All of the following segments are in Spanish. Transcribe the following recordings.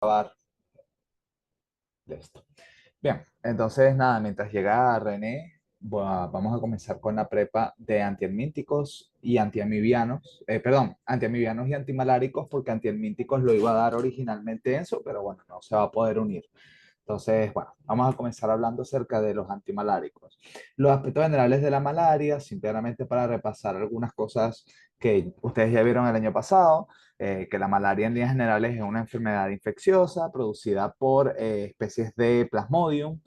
Grabar. Listo. Bien, entonces nada, mientras llega René, vamos a comenzar con la prepa de antihelmínticos y antiamibianos, perdón, antiamibianos y antimaláricos, porque antihelmínticos lo iba a dar originalmente Enzo, pero bueno, no se va a poder unir. Entonces, bueno, vamos a comenzar hablando acerca de los antimaláricos. Los aspectos generales de la malaria, simplemente para repasar algunas cosas que ustedes ya vieron el año pasado, que la malaria en líneas generales es una enfermedad infecciosa producida por especies de Plasmodium.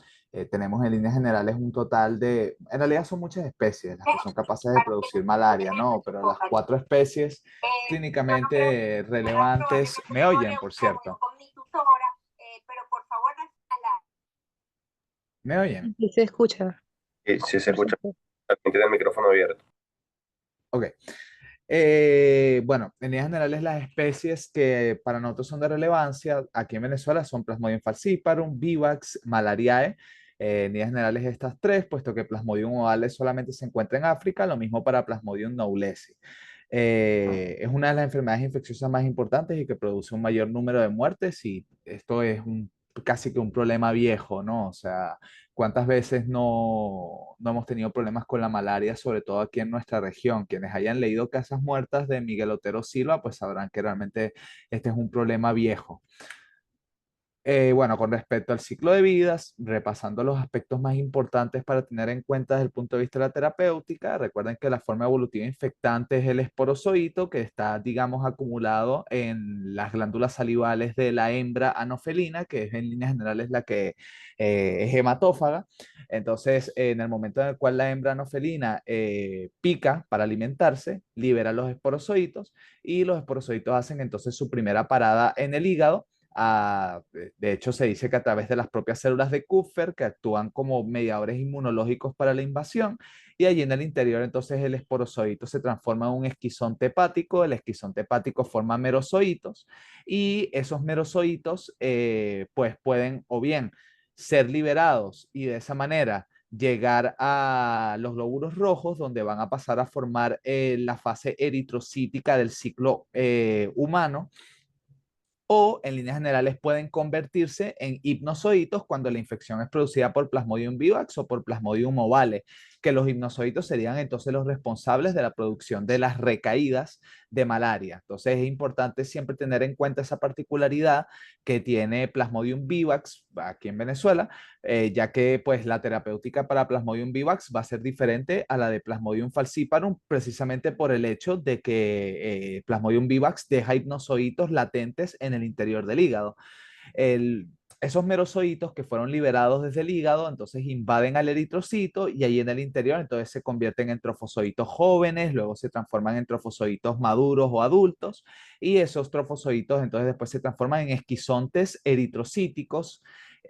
Tenemos en líneas generales un total de, en realidad son muchas especies las que son capaces de producir malaria, ¿no? Pero las cuatro especies clínicamente relevantes, me oyen, por cierto, me oyen. Sí, se escucha, Sí, se escucha. perfecto. También tiene el micrófono abierto. Ok. Bueno, en líneas generales, las especies que para nosotros son de relevancia aquí en Venezuela son Plasmodium falciparum, Vivax, Malariae. En líneas generales, estas tres, puesto que Plasmodium ovale solamente se encuentra en África, lo mismo para Plasmodium knowlesi. Es una de las enfermedades infecciosas más importantes y que produce un mayor número de muertes, y esto es casi que un problema viejo, ¿no? O sea, ¿cuántas veces no hemos tenido problemas con la malaria, sobre todo aquí en nuestra región? Quienes hayan leído Casas Muertas de Miguel Otero Silva, pues sabrán que realmente este es un problema viejo. Bueno, con respecto al ciclo de vidas, repasando los aspectos más importantes para tener en cuenta desde el punto de vista de la terapéutica, recuerden que la forma evolutiva infectante es el esporozoito, que está, digamos, acumulado en las glándulas salivales de la hembra anofelina, que es en líneas generales la que es hematófaga. Entonces, en el momento en el cual la hembra anofelina pica para alimentarse, libera los esporozoitos, y los esporozoitos hacen entonces su primera parada en el hígado. De hecho, se dice que a través de las propias células de Kupffer, que actúan como mediadores inmunológicos para la invasión, y allí en el interior entonces el esporozoito se transforma en un esquizonte hepático. El esquizonte hepático forma merozoitos, y esos merozoitos pues pueden o bien ser liberados y de esa manera llegar a los glóbulos rojos, donde van a pasar a formar la fase eritrocítica del ciclo humano, o en líneas generales pueden convertirse en hipnozoitos cuando la infección es producida por Plasmodium vivax o por Plasmodium ovale, que los hipnozoitos serían entonces los responsables de la producción de las recaídas de malaria. Entonces es importante siempre tener en cuenta esa particularidad que tiene Plasmodium vivax aquí en Venezuela, ya que pues la terapéutica para Plasmodium vivax va a ser diferente a la de Plasmodium falciparum, precisamente por el hecho de que Plasmodium vivax deja hipnozoitos latentes en el interior del hígado. El, Esos merozoitos que fueron liberados desde el hígado, entonces invaden al eritrocito, y ahí en el interior entonces se convierten en trofosocitos jóvenes, luego se transforman en trofosocitos maduros o adultos, y esos trofosocitos entonces después se transforman en esquizontes eritrocíticos,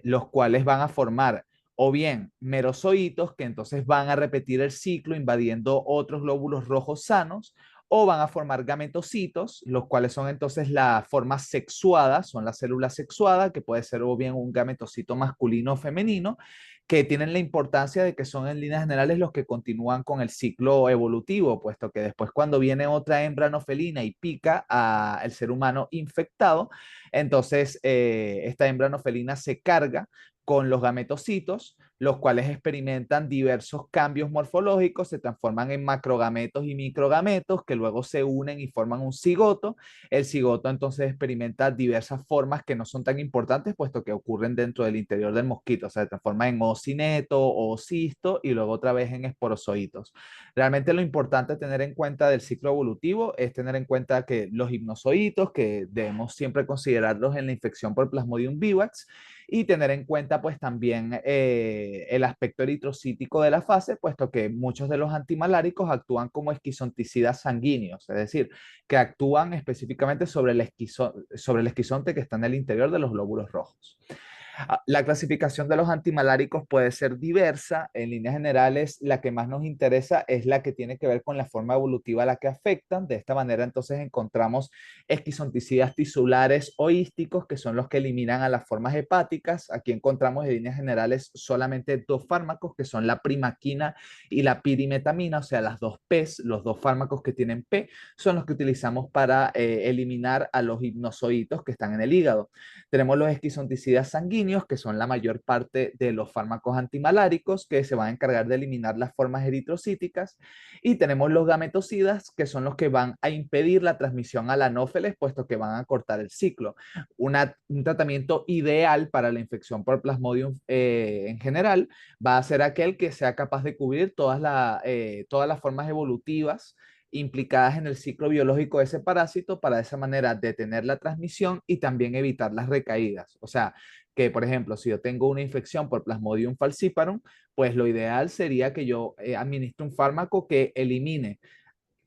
los cuales van a formar o bien merozoitos que entonces van a repetir el ciclo invadiendo otros glóbulos rojos sanos, o van a formar gametocitos, los cuales son entonces la forma sexuada, son las células sexuadas, que puede ser o bien un gametocito masculino o femenino, que tienen la importancia de que son en líneas generales los que continúan con el ciclo evolutivo, puesto que después cuando viene otra hembra no felina y pica al ser humano infectado, entonces esta hembra no felina se carga con los gametocitos, los cuales experimentan diversos cambios morfológicos, se transforman en macrogametos y microgametos, que luego se unen y forman un cigoto. El cigoto entonces experimenta diversas formas que no son tan importantes, puesto que ocurren dentro del interior del mosquito, o sea, se transforma en ocineto o cisto y luego otra vez en esporozoitos. Realmente lo importante a tener en cuenta del ciclo evolutivo es tener en cuenta que los hipnozoitos, que debemos siempre considerarlos en la infección por Plasmodium vivax, y tener en cuenta pues también el aspecto eritrocítico de la fase, puesto que muchos de los antimaláricos actúan como esquizonticidas sanguíneos, es decir, que actúan específicamente sobre el esquizonte que está en el interior de los glóbulos rojos. La clasificación de los antimaláricos puede ser diversa. En líneas generales, la que más nos interesa es la que tiene que ver con la forma evolutiva a la que afectan. De esta manera, entonces, encontramos esquizonticidas tisulares o ísticos, que son los que eliminan a las formas hepáticas. Aquí encontramos en líneas generales solamente dos fármacos, que son la primaquina y la pirimetamina, o sea, las dos P's, los dos fármacos que tienen P, son los que utilizamos para eliminar a los hipnozoitos que están en el hígado. Tenemos los esquizonticidas sanguíneos, que son la mayor parte de los fármacos antimaláricos, que se van a encargar de eliminar las formas eritrocíticas. Y tenemos los gametocidas, que son los que van a impedir la transmisión al anófeles, puesto que van a cortar el ciclo. Un tratamiento ideal para la infección por Plasmodium en general va a ser aquel que sea capaz de cubrir todas las formas evolutivas implicadas en el ciclo biológico de ese parásito para de esa manera detener la transmisión y también evitar las recaídas. O sea, que por ejemplo, si yo tengo una infección por Plasmodium falciparum, pues lo ideal sería que yo administre un fármaco que elimine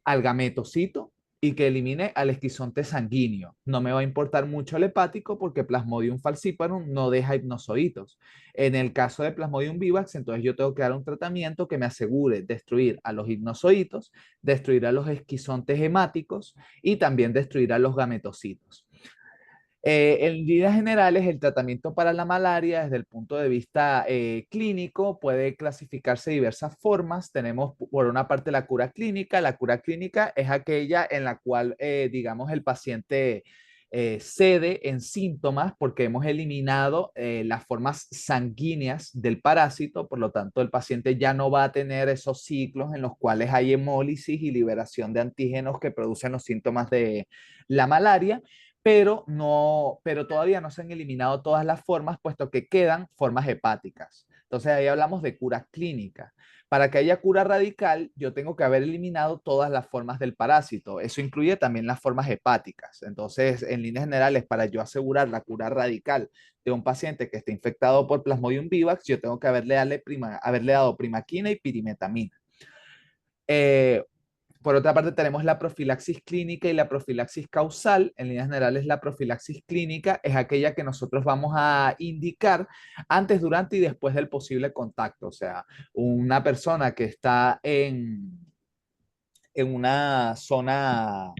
al gametocito y que elimine al esquizonte sanguíneo. No me va a importar mucho el hepático porque Plasmodium falciparum no deja hipnozoitos. En el caso de Plasmodium vivax, entonces yo tengo que dar un tratamiento que me asegure destruir a los hipnozoitos, destruir a los esquizontes hemáticos y también destruir a los gametocitos. En líneas generales, el tratamiento para la malaria desde el punto de vista clínico puede clasificarse de diversas formas. Tenemos por una parte la cura clínica. La cura clínica es aquella en la cual, digamos, el paciente cede en síntomas porque hemos eliminado las formas sanguíneas del parásito. Por lo tanto, el paciente ya no va a tener esos ciclos en los cuales hay hemólisis y liberación de antígenos que producen los síntomas de la malaria, pero todavía no se han eliminado todas las formas, puesto que quedan formas hepáticas. Entonces ahí hablamos de cura clínica. Para que haya cura radical, yo tengo que haber eliminado todas las formas del parásito. Eso incluye también las formas hepáticas. Entonces, en líneas generales, para yo asegurar la cura radical de un paciente que esté infectado por Plasmodium vivax, yo tengo que haberle dado primaquina y pirimetamina. Eh, por otra parte, tenemos la profilaxis clínica y la profilaxis causal. En líneas generales, la profilaxis clínica es aquella que nosotros vamos a indicar antes, durante y después del posible contacto. O sea, una persona que está en una zona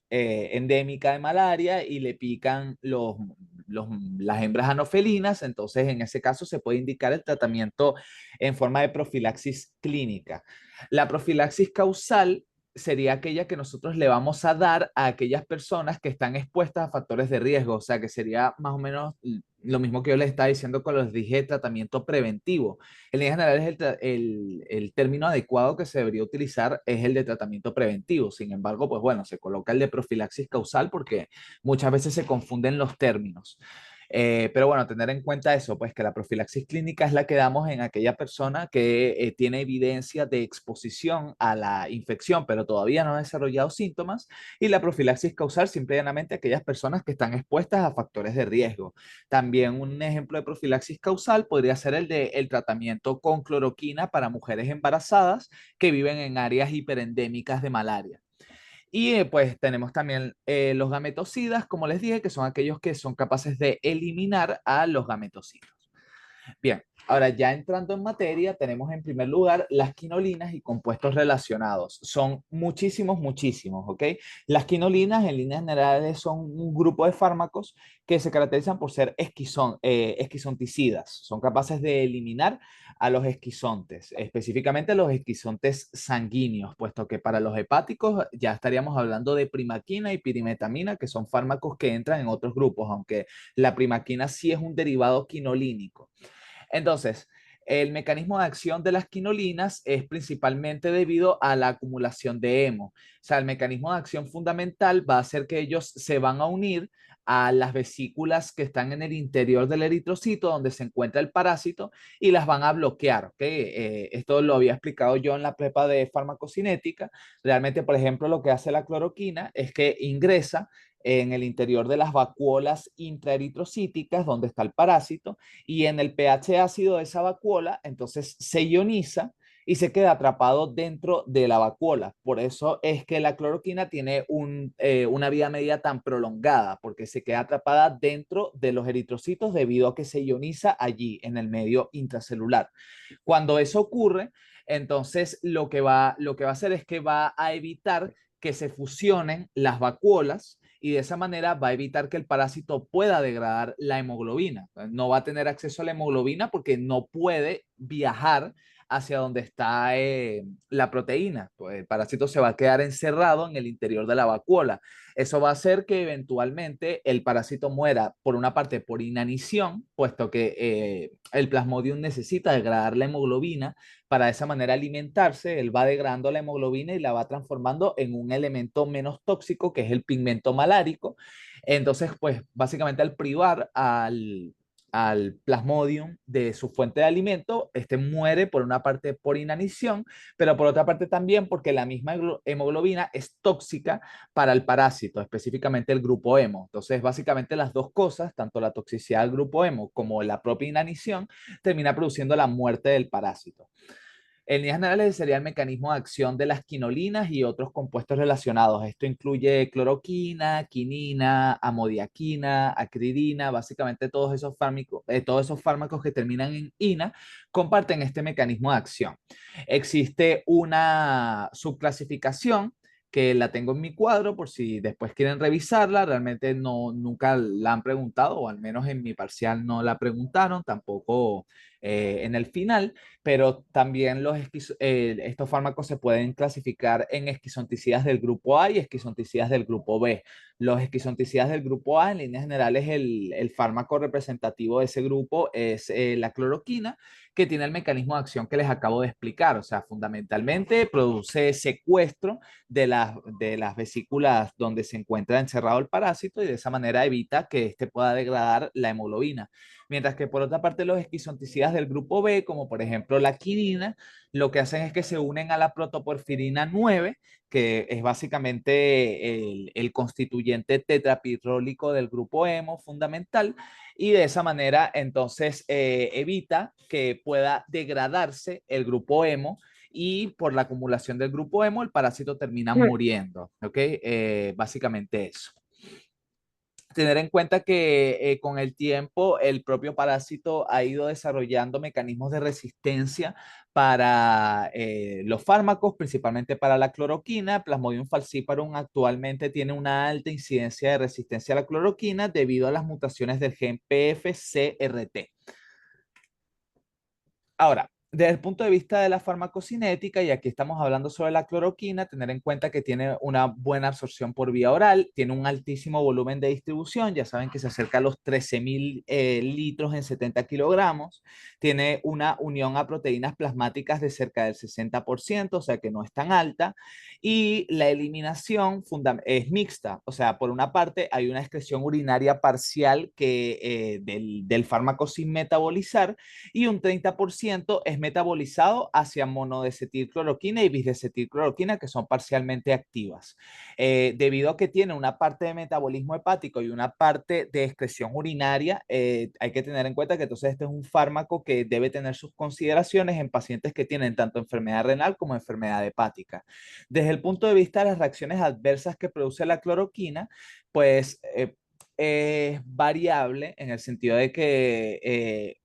endémica de malaria y le pican las hembras anofelinas, entonces en ese caso se puede indicar el tratamiento en forma de profilaxis clínica. La profilaxis causal sería aquella que nosotros le vamos a dar a aquellas personas que están expuestas a factores de riesgo, o sea, que sería más o menos lo mismo que yo les estaba diciendo cuando les dije tratamiento preventivo. En líneas generales, el término adecuado que se debería utilizar es el de tratamiento preventivo. Sin embargo, pues bueno, se coloca el de profilaxis causal porque muchas veces se confunden los términos. Pero bueno, tener en cuenta eso, pues que la profilaxis clínica es la que damos en aquella persona que tiene evidencia de exposición a la infección, pero todavía no ha desarrollado síntomas, y la profilaxis causal simplemente aquellas personas que están expuestas a factores de riesgo. También un ejemplo de profilaxis causal podría ser el de el tratamiento con cloroquina para mujeres embarazadas que viven en áreas hiperendémicas de malaria. Y pues tenemos también los gametocidas, como les dije, que son aquellos que son capaces de eliminar a los gametocitos. Bien, ahora ya entrando en materia, tenemos en primer lugar las quinolinas y compuestos relacionados. Son muchísimos, muchísimos, ¿ok? Las quinolinas en líneas generales son un grupo de fármacos que se caracterizan por ser esquizonticidas. Son capaces de eliminar a los esquizontes, específicamente los esquizontes sanguíneos, puesto que para los hepáticos ya estaríamos hablando de primaquina y pirimetamina, que son fármacos que entran en otros grupos, aunque la primaquina sí es un derivado quinolínico. Entonces, el mecanismo de acción de las quinolinas es principalmente debido a la acumulación de hemo. O sea, el mecanismo de acción fundamental va a ser que ellos se van a unir a las vesículas que están en el interior del eritrocito, donde se encuentra el parásito, y las van a bloquear. ¿Okay? Esto lo había explicado yo en la prepa de farmacocinética. Realmente, por ejemplo, lo que hace la cloroquina es que ingresa en el interior de las vacuolas intraeritrocíticas, donde está el parásito, y en el pH ácido de esa vacuola, entonces se ioniza y se queda atrapado dentro de la vacuola. Por eso es que la cloroquina tiene una vida media tan prolongada, porque se queda atrapada dentro de los eritrocitos debido a que se ioniza allí en el medio intracelular. Cuando eso ocurre, entonces lo que va a hacer es que va a evitar que se fusionen las vacuolas y de esa manera va a evitar que el parásito pueda degradar la hemoglobina. No va a tener acceso a la hemoglobina porque no puede viajar hacia donde está la proteína. Pues el parásito se va a quedar encerrado en el interior de la vacuola. Eso va a hacer que eventualmente el parásito muera, por una parte, por inanición, puesto que el plasmodium necesita degradar la hemoglobina para de esa manera alimentarse. Él va degradando la hemoglobina y la va transformando en un elemento menos tóxico, que es el pigmento malárico. Entonces, pues básicamente al privar al plasmodium de su fuente de alimento, este muere por una parte por inanición, pero por otra parte también porque la misma hemoglobina es tóxica para el parásito, específicamente el grupo hemo. Entonces, básicamente las dos cosas, tanto la toxicidad del grupo hemo como la propia inanición, termina produciendo la muerte del parásito. En líneas generales sería el mecanismo de acción de las quinolinas y otros compuestos relacionados. Esto incluye cloroquina, quinina, amodiaquina, acridina, básicamente todos esos fármacos que terminan en ina comparten este mecanismo de acción. Existe una subclasificación que la tengo en mi cuadro por si después quieren revisarla. Realmente no, nunca la han preguntado, o al menos en mi parcial no la preguntaron, tampoco en el final, pero también estos fármacos se pueden clasificar en esquizonticidas del grupo A y esquizonticidas del grupo B. Los esquizonticidas del grupo A, en líneas generales, el fármaco representativo de ese grupo es la cloroquina, que tiene el mecanismo de acción que les acabo de explicar. O sea, fundamentalmente produce secuestro de las vesículas donde se encuentra encerrado el parásito y de esa manera evita que éste pueda degradar la hemoglobina. Mientras que por otra parte los esquizonticidas del grupo B, como por ejemplo la quinina, lo que hacen es que se unen a la protoporfirina 9, que es básicamente el constituyente tetrapirrólico del grupo hemo fundamental, y de esa manera entonces evita que pueda degradarse el grupo hemo y por la acumulación del grupo hemo el parásito termina muriendo, ¿ok? Básicamente eso. Tener en cuenta que con el tiempo el propio parásito ha ido desarrollando mecanismos de resistencia para los fármacos, principalmente para la cloroquina. Plasmodium falciparum actualmente tiene una alta incidencia de resistencia a la cloroquina debido a las mutaciones del gen PFCRT. Ahora, desde el punto de vista de la farmacocinética, y aquí estamos hablando sobre la cloroquina, tener en cuenta que tiene una buena absorción por vía oral, tiene un altísimo volumen de distribución, ya saben que se acerca a los 13.000 litros en 70 kilogramos, tiene una unión a proteínas plasmáticas de cerca del 60%, o sea que no es tan alta, y la eliminación es mixta, o sea, por una parte hay una excreción urinaria parcial del fármaco sin metabolizar, y un 30% es metabolizado hacia monodecetilcloroquina y bisdecetilcloroquina, que son parcialmente activas. Debido a que tiene una parte de metabolismo hepático y una parte de excreción urinaria, hay que tener en cuenta que entonces este es un fármaco que debe tener sus consideraciones en pacientes que tienen tanto enfermedad renal como enfermedad hepática. Desde el punto de vista de las reacciones adversas que produce la cloroquina, pues es variable en el sentido de que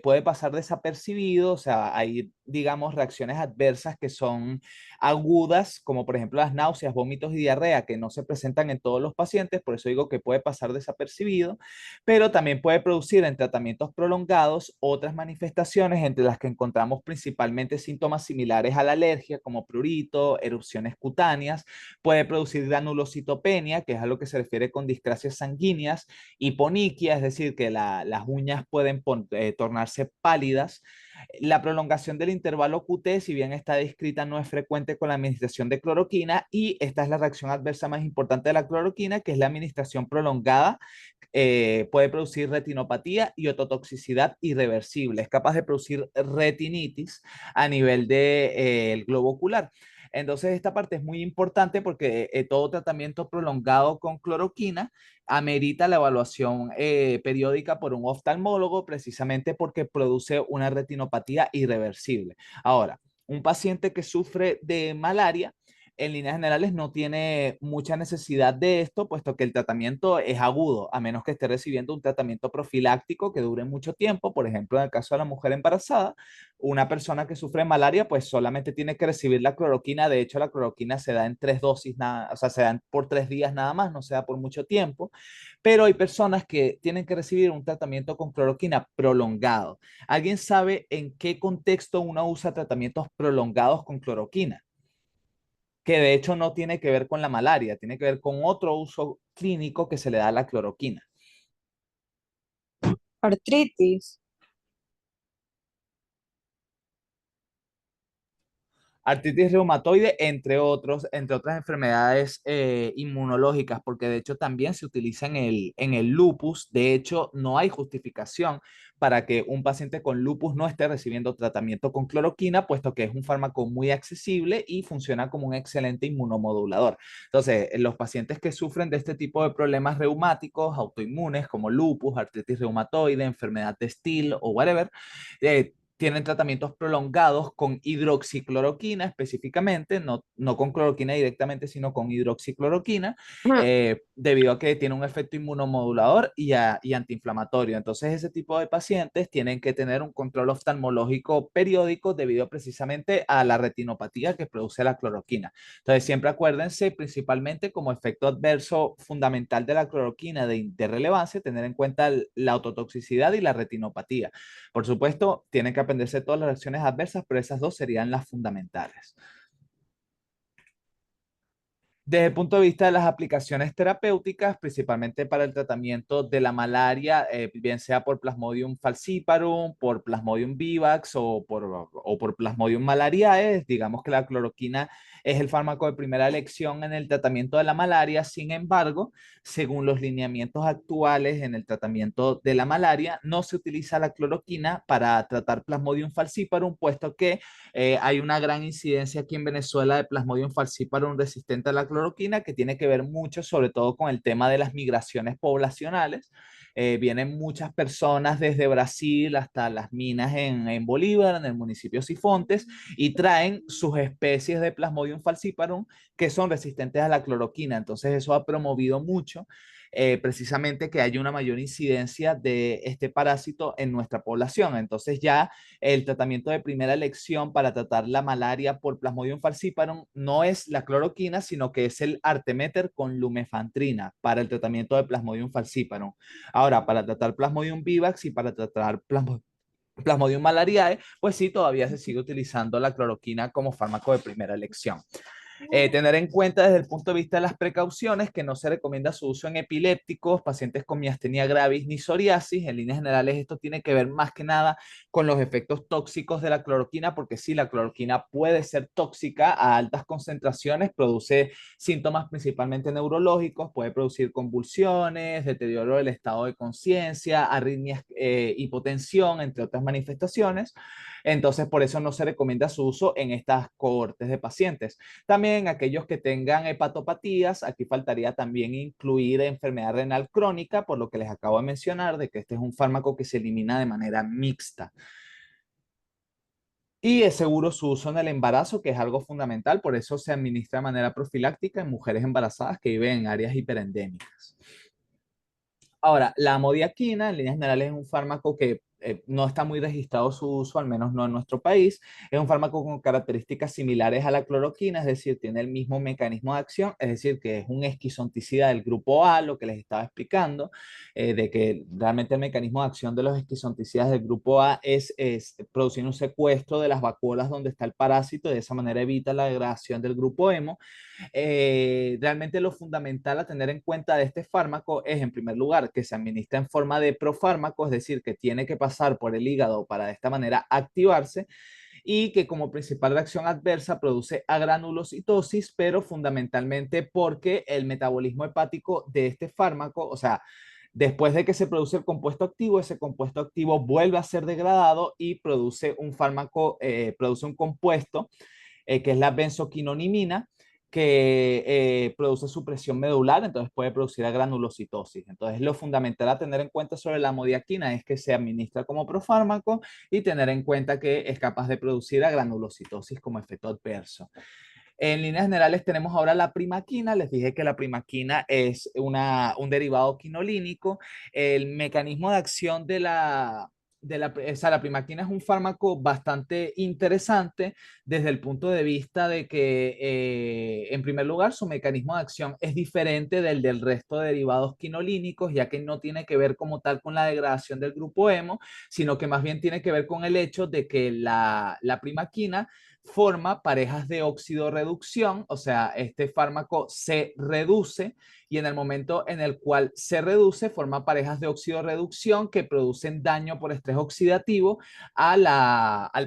puede pasar desapercibido, o sea, hay, digamos, reacciones adversas que son agudas, como por ejemplo las náuseas, vómitos y diarrea, que no se presentan en todos los pacientes, por eso digo que puede pasar desapercibido, pero también puede producir en tratamientos prolongados otras manifestaciones, entre las que encontramos principalmente síntomas similares a la alergia, como prurito, erupciones cutáneas, puede producir granulocitopenia, que es a lo que se refiere con discrasias sanguíneas, hiponiquia, es decir, que las uñas pueden tornarse pálidas. La prolongación del intervalo QT, si bien está descrita, no es frecuente con la administración de cloroquina, y esta es la reacción adversa más importante de la cloroquina, que es la administración prolongada. Puede producir retinopatía y ototoxicidad irreversible. Es capaz de producir retinitis a nivel del globo ocular. Entonces, esta parte es muy importante porque todo tratamiento prolongado con cloroquina amerita la evaluación periódica por un oftalmólogo precisamente porque produce una retinopatía irreversible. Ahora, un paciente que sufre de malaria, en líneas generales no tiene mucha necesidad de esto, puesto que el tratamiento es agudo, a menos que esté recibiendo un tratamiento profiláctico que dure mucho tiempo. Por ejemplo, en el caso de la mujer embarazada, una persona que sufre de malaria, pues solamente tiene que recibir la cloroquina. De hecho, la cloroquina se da en 3 dosis, nada, o sea, se dan por 3 días nada más, no se da por mucho tiempo. Pero hay personas que tienen que recibir un tratamiento con cloroquina prolongado. ¿Alguien sabe en qué contexto uno usa tratamientos prolongados con cloroquina? Que de hecho no tiene que ver con la malaria, tiene que ver con otro uso clínico que se le da a la cloroquina. Artritis. Artritis reumatoide, entre otras enfermedades inmunológicas, porque de hecho también se utiliza en el lupus. De hecho, no hay justificación para que un paciente con lupus no esté recibiendo tratamiento con cloroquina, puesto que es un fármaco muy accesible y funciona como un excelente inmunomodulador. Entonces, los pacientes que sufren de este tipo de problemas reumáticos, autoinmunes, como lupus, artritis reumatoide, enfermedad de Still o whatever, tienen tratamientos prolongados con hidroxicloroquina específicamente, no con cloroquina directamente, sino con hidroxicloroquina, Ujú. debido a que tiene un efecto inmunomodulador y antiinflamatorio. Entonces, ese tipo de pacientes tienen que tener un control oftalmológico periódico debido precisamente a la retinopatía que produce la cloroquina. Entonces, siempre acuérdense, principalmente como efecto adverso fundamental de la cloroquina de relevancia, tener en cuenta la ototoxicidad y la retinopatía. Por supuesto, tienen que aprenderse todas las reacciones adversas, pero esas dos serían las fundamentales. Desde el punto de vista de las aplicaciones terapéuticas, principalmente para el tratamiento de la malaria, bien sea por Plasmodium falciparum, por Plasmodium vivax o por Plasmodium malariae, digamos que la cloroquina es el fármaco de primera elección en el tratamiento de la malaria. Sin embargo, según los lineamientos actuales en el tratamiento de la malaria, no se utiliza la cloroquina para tratar Plasmodium falciparum, puesto que hay una gran incidencia aquí en Venezuela de Plasmodium falciparum resistente a la cloroquina, que tiene que ver mucho, sobre todo con el tema de las migraciones poblacionales. Vienen muchas personas desde Brasil hasta las minas en Bolívar, en el municipio Sifontes, y traen sus especies de Plasmodium falciparum que son resistentes a la cloroquina. Entonces eso ha promovido mucho precisamente que haya una mayor incidencia de este parásito en nuestra población. Entonces ya el tratamiento de primera elección para tratar la malaria por Plasmodium falciparum no es la cloroquina, sino que es el arteméter con lumefantrina para el tratamiento de Plasmodium falciparum. Ahora, para tratar Plasmodium vivax y para tratar Plasmodium malariae, pues sí, todavía se sigue utilizando la cloroquina como fármaco de primera elección. Tener en cuenta desde el punto de vista de las precauciones que no se recomienda su uso en epilépticos, pacientes con miastenia gravis ni psoriasis. En líneas generales, esto tiene que ver más que nada con los efectos tóxicos de la cloroquina, porque sí, la cloroquina puede ser tóxica a altas concentraciones, produce síntomas principalmente neurológicos, puede producir convulsiones, deterioro del estado de conciencia, arritmias, hipotensión, entre otras manifestaciones. Entonces, por eso no se recomienda su uso en estas cohortes de pacientes. También aquellos que tengan hepatopatías, aquí faltaría también incluir enfermedad renal crónica, por lo que les acabo de mencionar, de que este es un fármaco que se elimina de manera mixta. Y es seguro su uso en el embarazo, que es algo fundamental, por eso se administra de manera profiláctica en mujeres embarazadas que viven en áreas hiperendémicas. Ahora, la amodiaquina, en líneas generales, es un fármaco que no está muy registrado su uso, al menos no en nuestro país. Es un fármaco con características similares a la cloroquina, es decir, tiene el mismo mecanismo de acción, es decir, que es un esquizonticida del grupo A, lo que les estaba explicando, de que realmente el mecanismo de acción de los esquizonticidas del grupo A es producir un secuestro de las vacuolas donde está el parásito, y de esa manera evita la degradación del grupo hemo. Realmente lo fundamental a tener en cuenta de este fármaco es, en primer lugar, que se administra en forma de profármaco, es decir, que tiene que pasar por el hígado para de esta manera activarse, y que como principal reacción adversa produce agranulocitosis, pero fundamentalmente porque el metabolismo hepático de este fármaco, o sea, después de que se produce el compuesto activo, ese compuesto activo vuelve a ser degradado y produce un fármaco, produce un compuesto que es la benzoquinonimina, que produce supresión medular, entonces puede producir granulocitosis. Entonces, lo fundamental a tener en cuenta sobre la modiaquina es que se administra como profármaco y tener en cuenta que es capaz de producir granulocitosis como efecto adverso. En líneas generales tenemos ahora la primaquina. Les dije que la primaquina es un derivado quinolínico. El mecanismo de acción o sea, la primaquina es un fármaco bastante interesante desde el punto de vista de que, en primer lugar, su mecanismo de acción es diferente del resto de derivados quinolínicos, ya que no tiene que ver como tal con la degradación del grupo hemo, sino que más bien tiene que ver con el hecho de que la primaquina forma parejas de oxidorreducción, o sea, este fármaco se reduce y en el momento en el cual se reduce, forma parejas de oxidorreducción que producen daño por estrés oxidativo al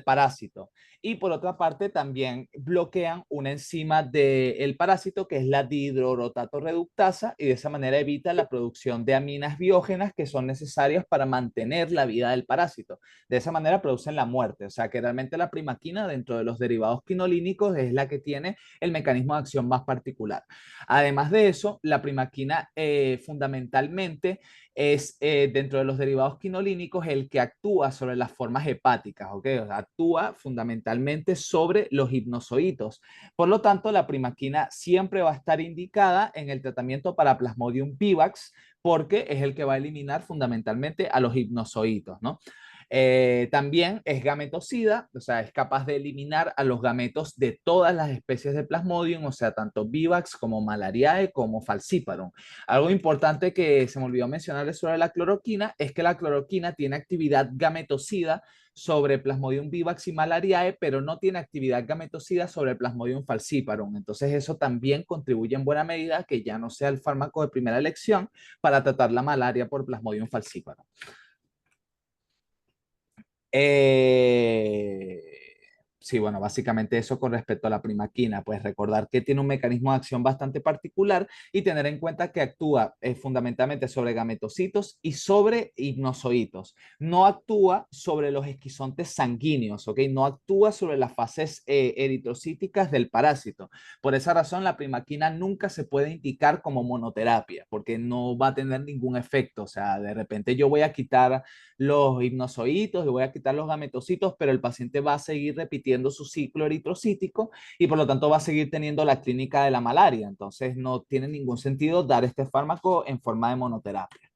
parásito. Y por otra parte, también bloquean una enzima del parásito que es la dihidroorotato reductasa y de esa manera evita la producción de aminas biógenas que son necesarias para mantener la vida del parásito. De esa manera producen la muerte, o sea que realmente la primaquina dentro de los derivados quinolínicos es la que tiene el mecanismo de acción más particular. Además de eso, la primaquina fundamentalmente es dentro de los derivados quinolínicos el que actúa sobre las formas hepáticas, ¿ok? O sea, actúa fundamentalmente sobre los hipnozoitos. Por lo tanto, la primaquina siempre va a estar indicada en el tratamiento para Plasmodium vivax porque es el que va a eliminar fundamentalmente a los hipnozoitos, ¿no? También es gametocida, o sea, es capaz de eliminar a los gametos de todas las especies de Plasmodium, o sea, tanto Vivax como Malariae como Falciparum. Algo importante que se me olvidó mencionarles sobre la cloroquina es que la cloroquina tiene actividad gametocida sobre Plasmodium vivax y Malariae, pero no tiene actividad gametocida sobre Plasmodium falciparum. Entonces eso también contribuye en buena medida a que ya no sea el fármaco de primera elección para tratar la malaria por Plasmodium falciparum. Eh, sí, bueno, básicamente eso con respecto a la primaquina, pues recordar que tiene un mecanismo de acción bastante particular y tener en cuenta que actúa fundamentalmente sobre gametocitos y sobre hipnozoitos. No actúa sobre los esquizontes sanguíneos, ¿ok? No actúa sobre las fases eritrocíticas del parásito. Por esa razón, la primaquina nunca se puede indicar como monoterapia, porque no va a tener ningún efecto. O sea, de repente yo voy a quitar los hipnozoitos y voy a quitar los gametocitos, pero el paciente va a seguir repitiendo su ciclo eritrocítico y por lo tanto va a seguir teniendo la clínica de la malaria. Entonces no tiene ningún sentido dar este fármaco en forma de monoterapia.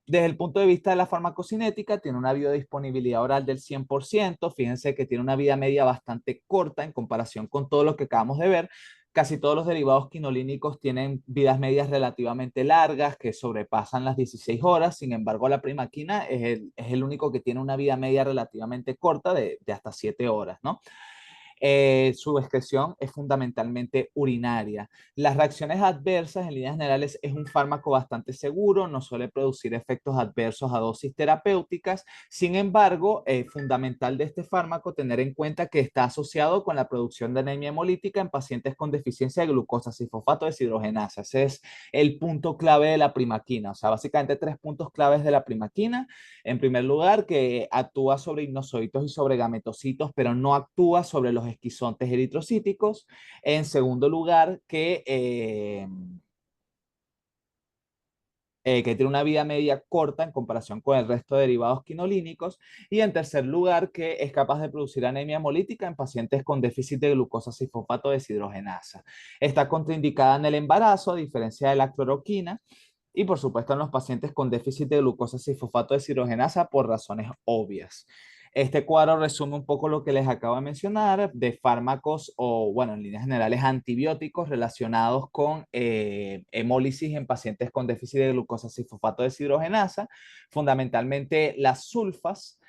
Desde el punto de vista de la farmacocinética, tiene una biodisponibilidad oral del 100%. Fíjense que tiene una vida media bastante corta en comparación con todo lo que acabamos de ver. Casi todos los derivados quinolínicos tienen vidas medias relativamente largas que sobrepasan las 16 horas. Sin embargo, la primaquina es el único que tiene una vida media relativamente corta de hasta 7 horas, ¿no? Su excreción es fundamentalmente urinaria. Las reacciones adversas, en líneas generales, es un fármaco bastante seguro, no suele producir efectos adversos a dosis terapéuticas. Sin embargo, es fundamental de este fármaco tener en cuenta que está asociado con la producción de anemia hemolítica en pacientes con deficiencia de glucosa cisfosfato deshidrogenasa. Ese es el punto clave de la primaquina. O sea, básicamente 3 puntos claves de la primaquina. En primer lugar, que actúa sobre hipnozoitos y sobre gametocitos, pero no actúa sobre los esquizontes eritrocíticos. En segundo lugar, que tiene una vida media corta en comparación con el resto de derivados quinolínicos. Y en tercer lugar, que es capaz de producir anemia hemolítica en pacientes con déficit de glucosa cisfosfato deshidrogenasa. Está contraindicada en el embarazo, a diferencia de la cloroquina. Y por supuesto en los pacientes con déficit de glucosa cisfosfato deshidrogenasa por razones obvias. Este cuadro resume un poco lo que les acabo de mencionar de fármacos o, bueno, en líneas generales, antibióticos relacionados con hemólisis en pacientes con déficit de glucosa cisfosfato deshidrogenasa. Fundamentalmente las sulfas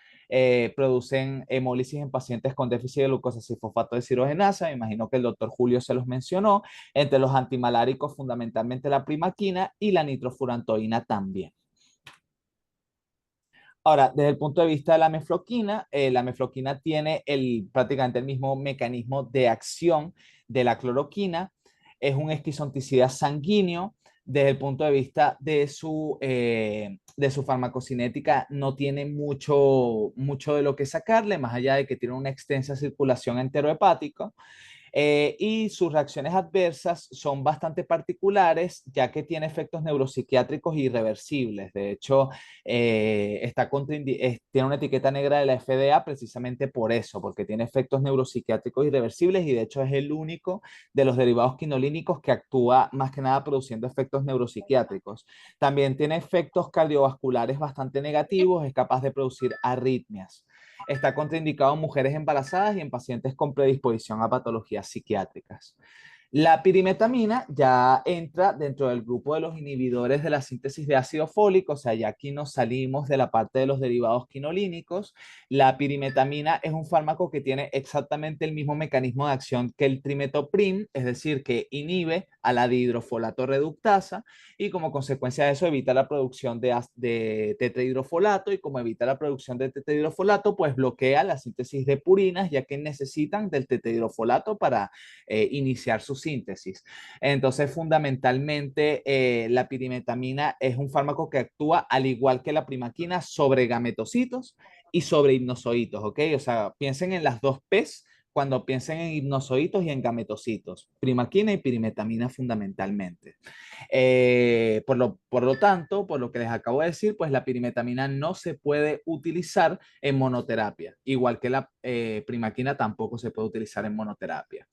producen hemólisis en pacientes con déficit de glucosa cisfosfato deshidrogenasa. Me imagino que el doctor Julio se los mencionó. Entre los antimaláricos, fundamentalmente la primaquina y la nitrofurantoína también. Ahora, desde el punto de vista de la mefloquina tiene prácticamente el mismo mecanismo de acción de la cloroquina. Es un esquizonticida sanguíneo, desde el punto de vista de su farmacocinética, no tiene mucho de lo que sacarle, más allá de que tiene una extensa circulación enterohepática. Y sus reacciones adversas son bastante particulares, ya que tiene efectos neuropsiquiátricos irreversibles. De hecho, tiene una etiqueta negra de la FDA precisamente por eso, porque tiene efectos neuropsiquiátricos irreversibles y de hecho es el único de los derivados quinolínicos que actúa más que nada produciendo efectos neuropsiquiátricos. También tiene efectos cardiovasculares bastante negativos, es capaz de producir arritmias. Está contraindicado en mujeres embarazadas y en pacientes con predisposición a patologías psiquiátricas. La pirimetamina ya entra dentro del grupo de los inhibidores de la síntesis de ácido fólico, o sea, ya aquí nos salimos de la parte de los derivados quinolínicos. La pirimetamina es un fármaco que tiene exactamente el mismo mecanismo de acción que el trimetoprim, es decir, que inhibe a la dihidrofolato reductasa y como consecuencia de eso evita la producción de tetrahidrofolato y como evita la producción de tetrahidrofolato, pues bloquea la síntesis de purinas, ya que necesitan del tetrahidrofolato para iniciar su síntesis. Entonces, fundamentalmente, la pirimetamina es un fármaco que actúa al igual que la primaquina sobre gametocitos y sobre hipnozoitos, ¿ok? O sea, piensen en las dos P's cuando piensen en hipnozoitos y en gametocitos, primaquina y pirimetamina fundamentalmente. Por lo tanto, por lo que les acabo de decir, pues la pirimetamina no se puede utilizar en monoterapia, igual que la primaquina tampoco se puede utilizar en monoterapia.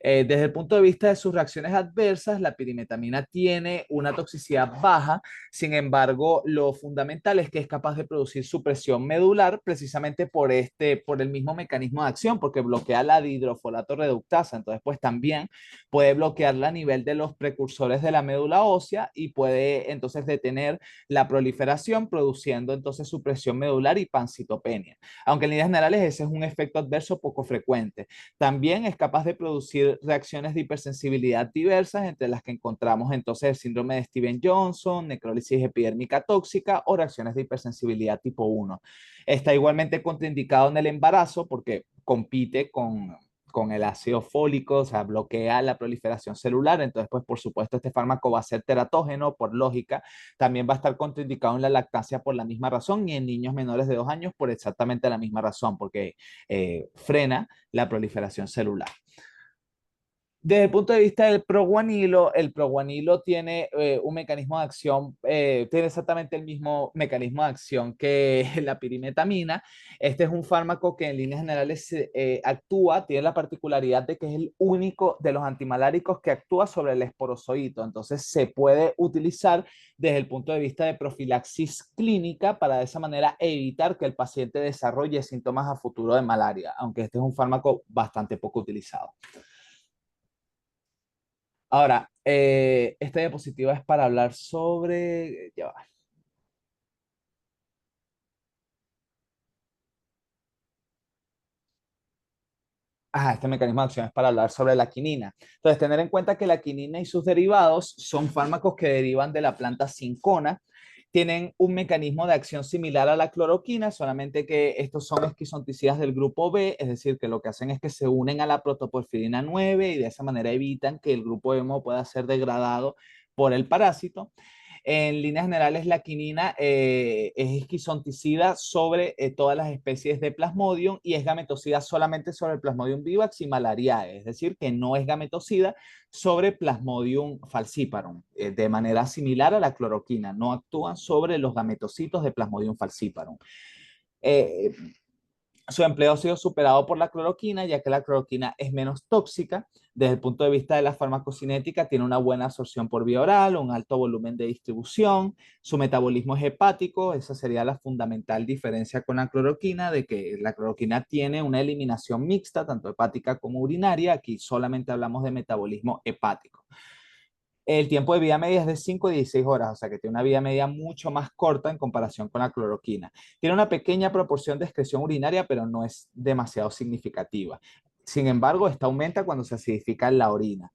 Desde el punto de vista de sus reacciones adversas, la pirimetamina tiene una toxicidad baja, sin embargo, lo fundamental es que es capaz de producir supresión medular precisamente por el mismo mecanismo de acción, porque bloquea la dihidrofolato reductasa, entonces pues también puede bloquearla a nivel de los precursores de la médula ósea y puede entonces detener la proliferación, produciendo entonces supresión medular y pancitopenia. Aunque en líneas generales ese es un efecto adverso poco frecuente. También es capaz de producir reacciones de hipersensibilidad diversas, entre las que encontramos entonces el síndrome de Steven-Johnson, necrólisis epidérmica tóxica o reacciones de hipersensibilidad tipo 1. Está igualmente contraindicado en el embarazo porque compite con el ácido fólico, o sea, bloquea la proliferación celular, entonces, pues, por supuesto, este fármaco va a ser teratógeno por lógica, también va a estar contraindicado en la lactancia por la misma razón y en niños menores de 2 años por exactamente la misma razón, porque frena la proliferación celular. Desde el punto de vista del proguanilo, el proguanilo tiene un mecanismo de acción, tiene exactamente el mismo mecanismo de acción que la pirimetamina. Este es un fármaco que en líneas generales actúa, tiene la particularidad de que es el único de los antimaláricos que actúa sobre el esporozoito. Entonces se puede utilizar desde el punto de vista de profilaxis clínica para de esa manera evitar que el paciente desarrolle síntomas a futuro de malaria, aunque este es un fármaco bastante poco utilizado. Ahora, esta diapositiva es para hablar sobre, ya va. Este mecanismo de acción es para hablar sobre la quinina. Entonces, tener en cuenta que la quinina y sus derivados son fármacos que derivan de la planta cinchona, tienen un mecanismo de acción similar a la cloroquina, solamente que estos son esquizonticidas del grupo B, es decir, que lo que hacen es que se unen a la protoporfirina 9 y de esa manera evitan que el grupo hemo pueda ser degradado por el parásito. En líneas generales, la quinina es esquizonticida sobre todas las especies de Plasmodium y es gametocida solamente sobre el Plasmodium vivax y Malariae, es decir, que no es gametocida sobre Plasmodium falciparum, de manera similar a la cloroquina, no actúan sobre los gametocitos de Plasmodium falciparum. Eh, Su empleo ha sido superado por la cloroquina, ya que la cloroquina es menos tóxica. Desde el punto de vista de la farmacocinética, tiene una buena absorción por vía oral, un alto volumen de distribución, su metabolismo es hepático, esa sería la fundamental diferencia con la cloroquina, de que la cloroquina tiene una eliminación mixta, tanto hepática como urinaria, aquí solamente hablamos de metabolismo hepático. El tiempo de vida media es de 5 a 16 horas, o sea que tiene una vida media mucho más corta en comparación con la cloroquina. Tiene una pequeña proporción de excreción urinaria, pero no es demasiado significativa. Sin embargo, esta aumenta cuando se acidifica en la orina.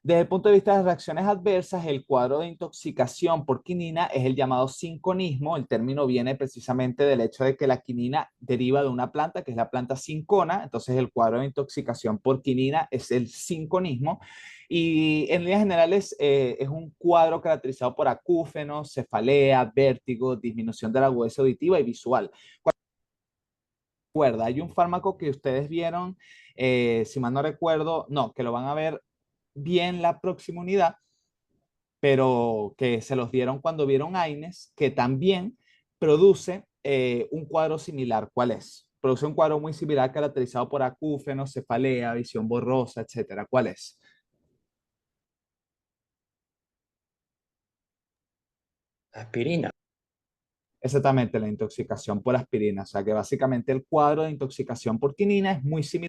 Desde el punto de vista de reacciones adversas, el cuadro de intoxicación por quinina es el llamado cinconismo. El término viene precisamente del hecho de que la quinina deriva de una planta, que es la planta cincona. Entonces, el cuadro de intoxicación por quinina es el cinconismo. Y en líneas generales es un cuadro caracterizado por acúfenos, cefalea, vértigo, disminución de la agudeza auditiva y visual. Recuerda, hay un fármaco que ustedes vieron, si mal no recuerdo, no, que lo van a ver bien la próxima unidad, pero que se los dieron cuando vieron AINES, que también produce un cuadro similar. ¿Cuál es? Produce un cuadro muy similar caracterizado por acúfenos, cefalea, visión borrosa, etcétera. ¿Cuál es? Aspirina. Exactamente, la intoxicación por aspirina. O sea que básicamente el cuadro de intoxicación por quinina es muy similar.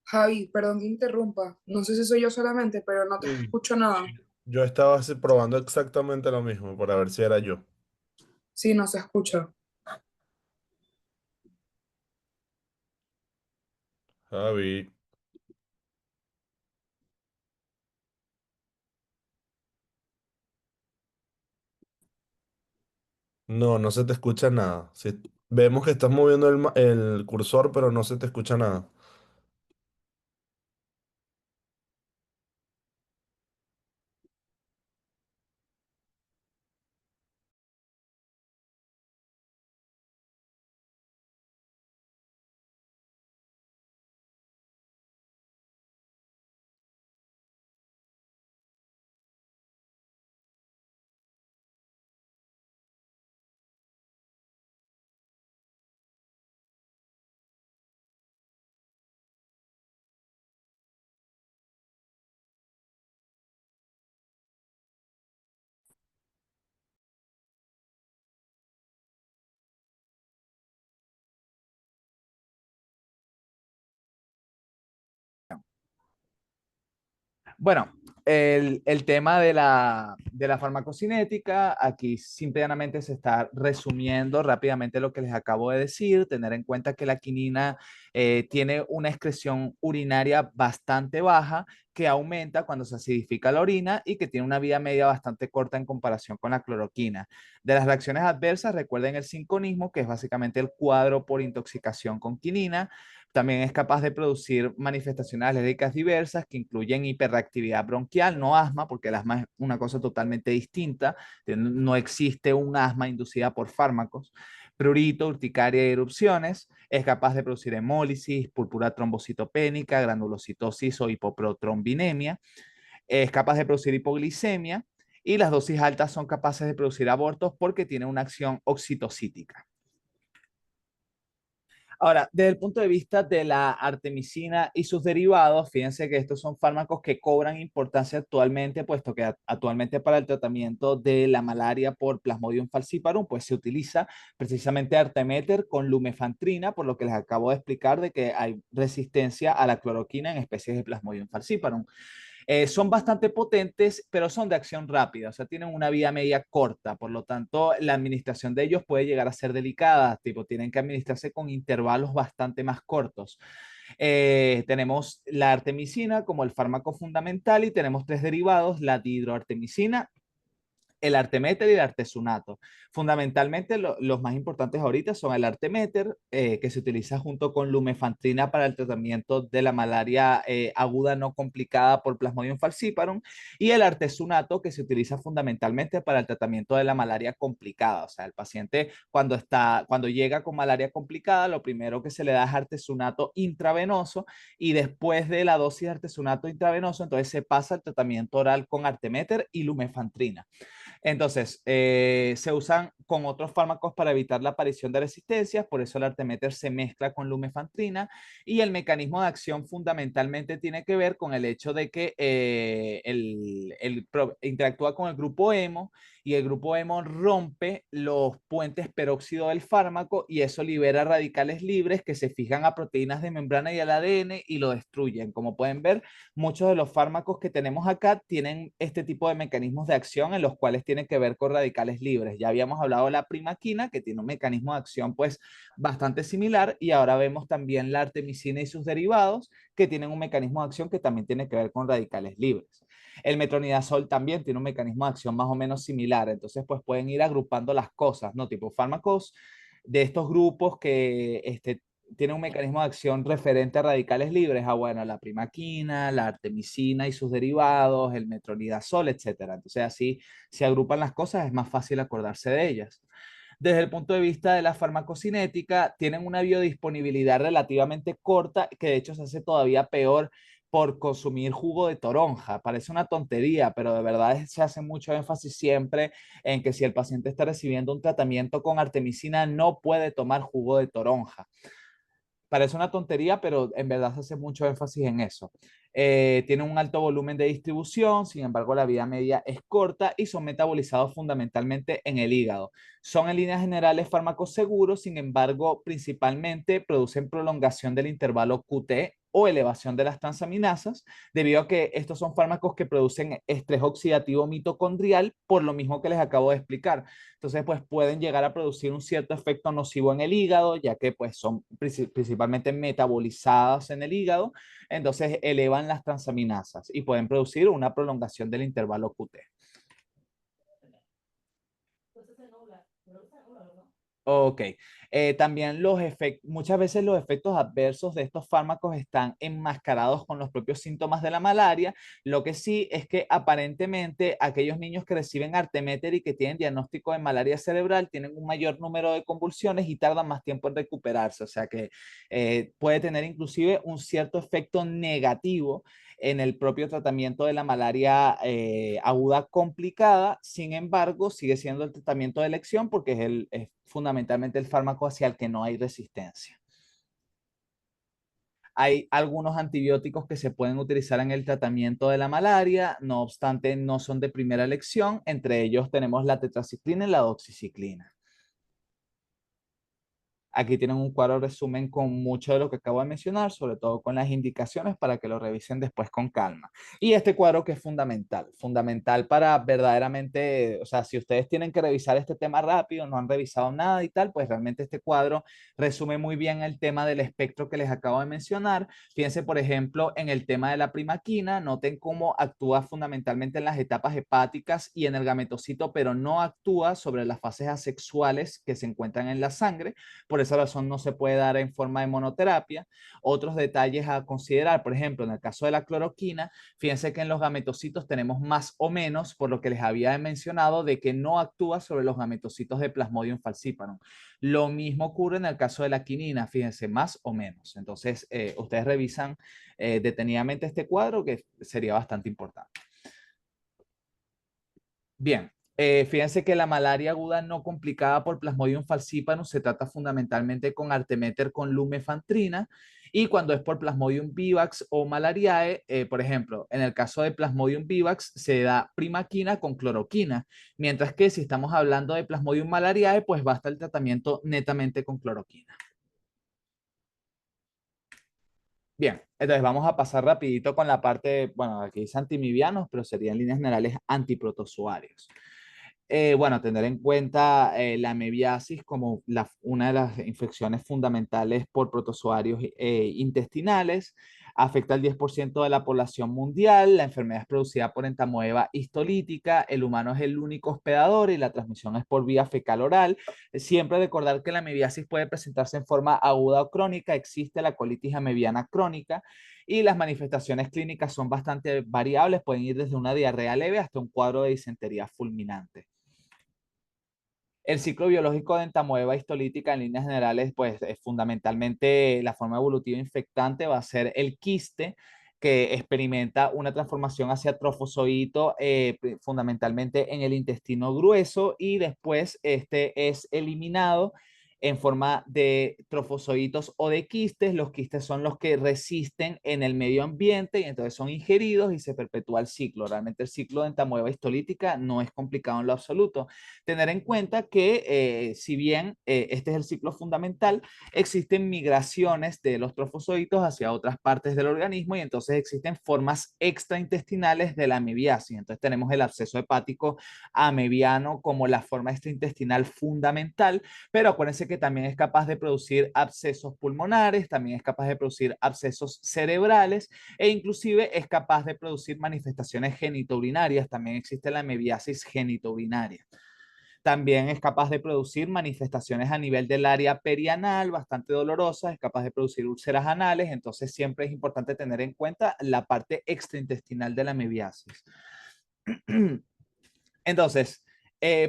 Javi, perdón que interrumpa. No sé si soy yo solamente, pero no te Sí, escucho nada. yo estaba probando exactamente lo mismo para ver si era yo. Sí, no se escucha. Javi. No, no se te escucha nada. Vemos que estás moviendo el cursor, pero no se te escucha nada. Bueno, el tema de la farmacocinética, aquí simplemente se está resumiendo rápidamente lo que les acabo de decir, tener en cuenta que la quinina tiene una excreción urinaria bastante baja que aumenta cuando se acidifica la orina y que tiene una vida media bastante corta en comparación con la cloroquina. De las reacciones adversas, recuerden el sinconismo, que es básicamente el cuadro por intoxicación con quinina. También es capaz de producir manifestaciones alérgicas diversas que incluyen hiperreactividad bronquial, no asma, porque el asma es una cosa totalmente distinta. No existe un asma inducida por fármacos. Prurito, urticaria y erupciones. Es capaz de producir hemólisis, púrpura trombocitopénica, granulocitosis o hipoprotrombinemia. Es capaz de producir hipoglicemia. Y las dosis altas son capaces de producir abortos porque tienen una acción oxitocítica. Ahora, desde el punto de vista de la artemisina y sus derivados, fíjense que estos son fármacos que cobran importancia actualmente, puesto que actualmente para el tratamiento de la malaria por Plasmodium falciparum, pues se utiliza precisamente arteméter con lumefantrina, por lo que les acabo de explicar de que hay resistencia a la cloroquina en especies de Plasmodium falciparum. Son bastante potentes, pero son de acción rápida, o sea, tienen una vida media corta, por lo tanto, la administración de ellos puede llegar a ser delicada, tipo, tienen que administrarse con intervalos bastante más cortos. Tenemos la artemisina como el fármaco fundamental y tenemos tres derivados, la dihidroartemisina, el arteméter y el artesunato. Fundamentalmente, los más importantes ahorita son el arteméter, que se utiliza junto con lumefantrina para el tratamiento de la malaria aguda no complicada por Plasmodium falciparum, y el artesunato, que se utiliza fundamentalmente para el tratamiento de la malaria complicada. O sea, el paciente cuando llega con malaria complicada, lo primero que se le da es artesunato intravenoso, y después de la dosis de artesunato intravenoso, entonces se pasa al tratamiento oral con arteméter y lumefantrina. Entonces, se usan con otros fármacos para evitar la aparición de resistencias, por eso el arteméter se mezcla con lumefantrina y el mecanismo de acción fundamentalmente tiene que ver con el hecho de que interactúa con el grupo hemo y el grupo hemo rompe los puentes peróxido del fármaco y eso libera radicales libres que se fijan a proteínas de membrana y al ADN y lo destruyen. Como pueden ver, muchos de los fármacos que tenemos acá tienen este tipo de mecanismos de acción en los cuales tienen que ver con radicales libres. Ya habíamos hablado de la primaquina, que tiene un mecanismo de acción pues bastante similar, y ahora vemos también la artemisina y sus derivados, que tienen un mecanismo de acción que también tiene que ver con radicales libres. El metronidazol también tiene un mecanismo de acción más o menos similar, entonces pues pueden ir agrupando las cosas, ¿no? Tipo fármacos de estos grupos que tiene un mecanismo de acción referente a radicales libres, bueno, la primaquina, la artemisina y sus derivados, el metronidazol, etcétera. Entonces así se agrupan las cosas, es más fácil acordarse de ellas. Desde el punto de vista de la farmacocinética, tienen una biodisponibilidad relativamente corta, que de hecho se hace todavía peor por consumir jugo de toronja. Parece una tontería, pero de verdad se hace mucho énfasis siempre en que si el paciente está recibiendo un tratamiento con artemisina, no puede tomar jugo de toronja. Parece una tontería, pero en verdad se hace mucho énfasis en eso. Tienen un alto volumen de distribución, sin embargo la vida media es corta y son metabolizados fundamentalmente en el hígado. Son en líneas generales fármacos seguros, sin embargo principalmente producen prolongación del intervalo QT o elevación de las transaminasas, debido a que estos son fármacos que producen estrés oxidativo mitocondrial, por lo mismo que les acabo de explicar. Entonces, pues pueden llegar a producir un cierto efecto nocivo en el hígado, ya que pues son principalmente metabolizadas en el hígado, entonces elevan las transaminasas y pueden producir una prolongación del intervalo QT. Ok. También muchas veces los efectos adversos de estos fármacos están enmascarados con los propios síntomas de la malaria. Lo que sí es que aparentemente aquellos niños que reciben arteméter y que tienen diagnóstico de malaria cerebral tienen un mayor número de convulsiones y tardan más tiempo en recuperarse. O sea que puede tener inclusive un cierto efecto negativo en el propio tratamiento de la malaria aguda complicada. Sin embargo, sigue siendo el tratamiento de elección porque es fundamentalmente el fármaco hacia el que no hay resistencia. Hay algunos antibióticos que se pueden utilizar en el tratamiento de la malaria, no obstante, no son de primera elección. Entre ellos tenemos la tetraciclina y la doxiciclina. Aquí tienen un cuadro resumen con mucho de lo que acabo de mencionar, sobre todo con las indicaciones para que lo revisen después con calma. Y este cuadro que es fundamental para verdaderamente, o sea, si ustedes tienen que revisar este tema rápido, no han revisado nada y tal, pues realmente este cuadro resume muy bien el tema del espectro que les acabo de mencionar. Fíjense, por ejemplo, en el tema de la primaquina, noten cómo actúa fundamentalmente en las etapas hepáticas y en el gametocito, pero no actúa sobre las fases asexuales que se encuentran en la sangre. Por esa razón no se puede dar en forma de monoterapia. Otros detalles a considerar, por ejemplo, en el caso de la cloroquina, fíjense que en los gametocitos tenemos más o menos, por lo que les había mencionado, de que no actúa sobre los gametocitos de Plasmodium falciparum. Lo mismo ocurre en el caso de la quinina, fíjense, más o menos. Entonces, ustedes revisan detenidamente este cuadro, que sería bastante importante. Bien, fíjense que la malaria aguda no complicada por Plasmodium falciparum se trata fundamentalmente con arteméter con lumefantrina, y cuando es por Plasmodium vivax o malariae, por ejemplo, en el caso de Plasmodium vivax se da primaquina con cloroquina, mientras que si estamos hablando de Plasmodium malariae, pues basta el tratamiento netamente con cloroquina. Bien, entonces vamos a pasar rapidito con la parte, bueno, aquí dice antimibianos, pero serían en líneas generales antiprotozoarios. Bueno, tener en cuenta la amebiasis como una de las infecciones fundamentales por protozoarios intestinales. Afecta al 10% de la población mundial. La enfermedad es producida por entamoeba histolítica. El humano es el único hospedador y la transmisión es por vía fecal oral. Siempre recordar que la amebiasis puede presentarse en forma aguda o crónica. Existe la colitis amebiana crónica y las manifestaciones clínicas son bastante variables. Pueden ir desde una diarrea leve hasta un cuadro de disentería fulminante. El ciclo biológico de entamoeba histolítica en líneas generales, pues es fundamentalmente la forma evolutiva infectante va a ser el quiste. que experimenta una transformación hacia trofosodito fundamentalmente en el intestino grueso y después este es eliminado en forma de trofosoditos o de quistes. Los quistes son los que resisten en el medio ambiente y entonces son ingeridos y se perpetúa el ciclo. Realmente el ciclo de entamoeba histolítica no es complicado en lo absoluto. Tener en cuenta que si bien este es el ciclo fundamental, existen migraciones de los trofosoditos hacia otras partes del organismo y entonces existen formas extraintestinales de la amebiasis. Entonces tenemos el absceso hepático amebiano como la forma extraintestinal fundamental, pero acuérdense que también es capaz de producir abscesos pulmonares, también es capaz de producir abscesos cerebrales e inclusive es capaz de producir manifestaciones genitourinarias. También existe la amebiasis genitourinaria. También es capaz de producir manifestaciones a nivel del área perianal bastante dolorosas, es capaz de producir úlceras anales, entonces siempre es importante tener en cuenta la parte extraintestinal de la amebiasis. Entonces,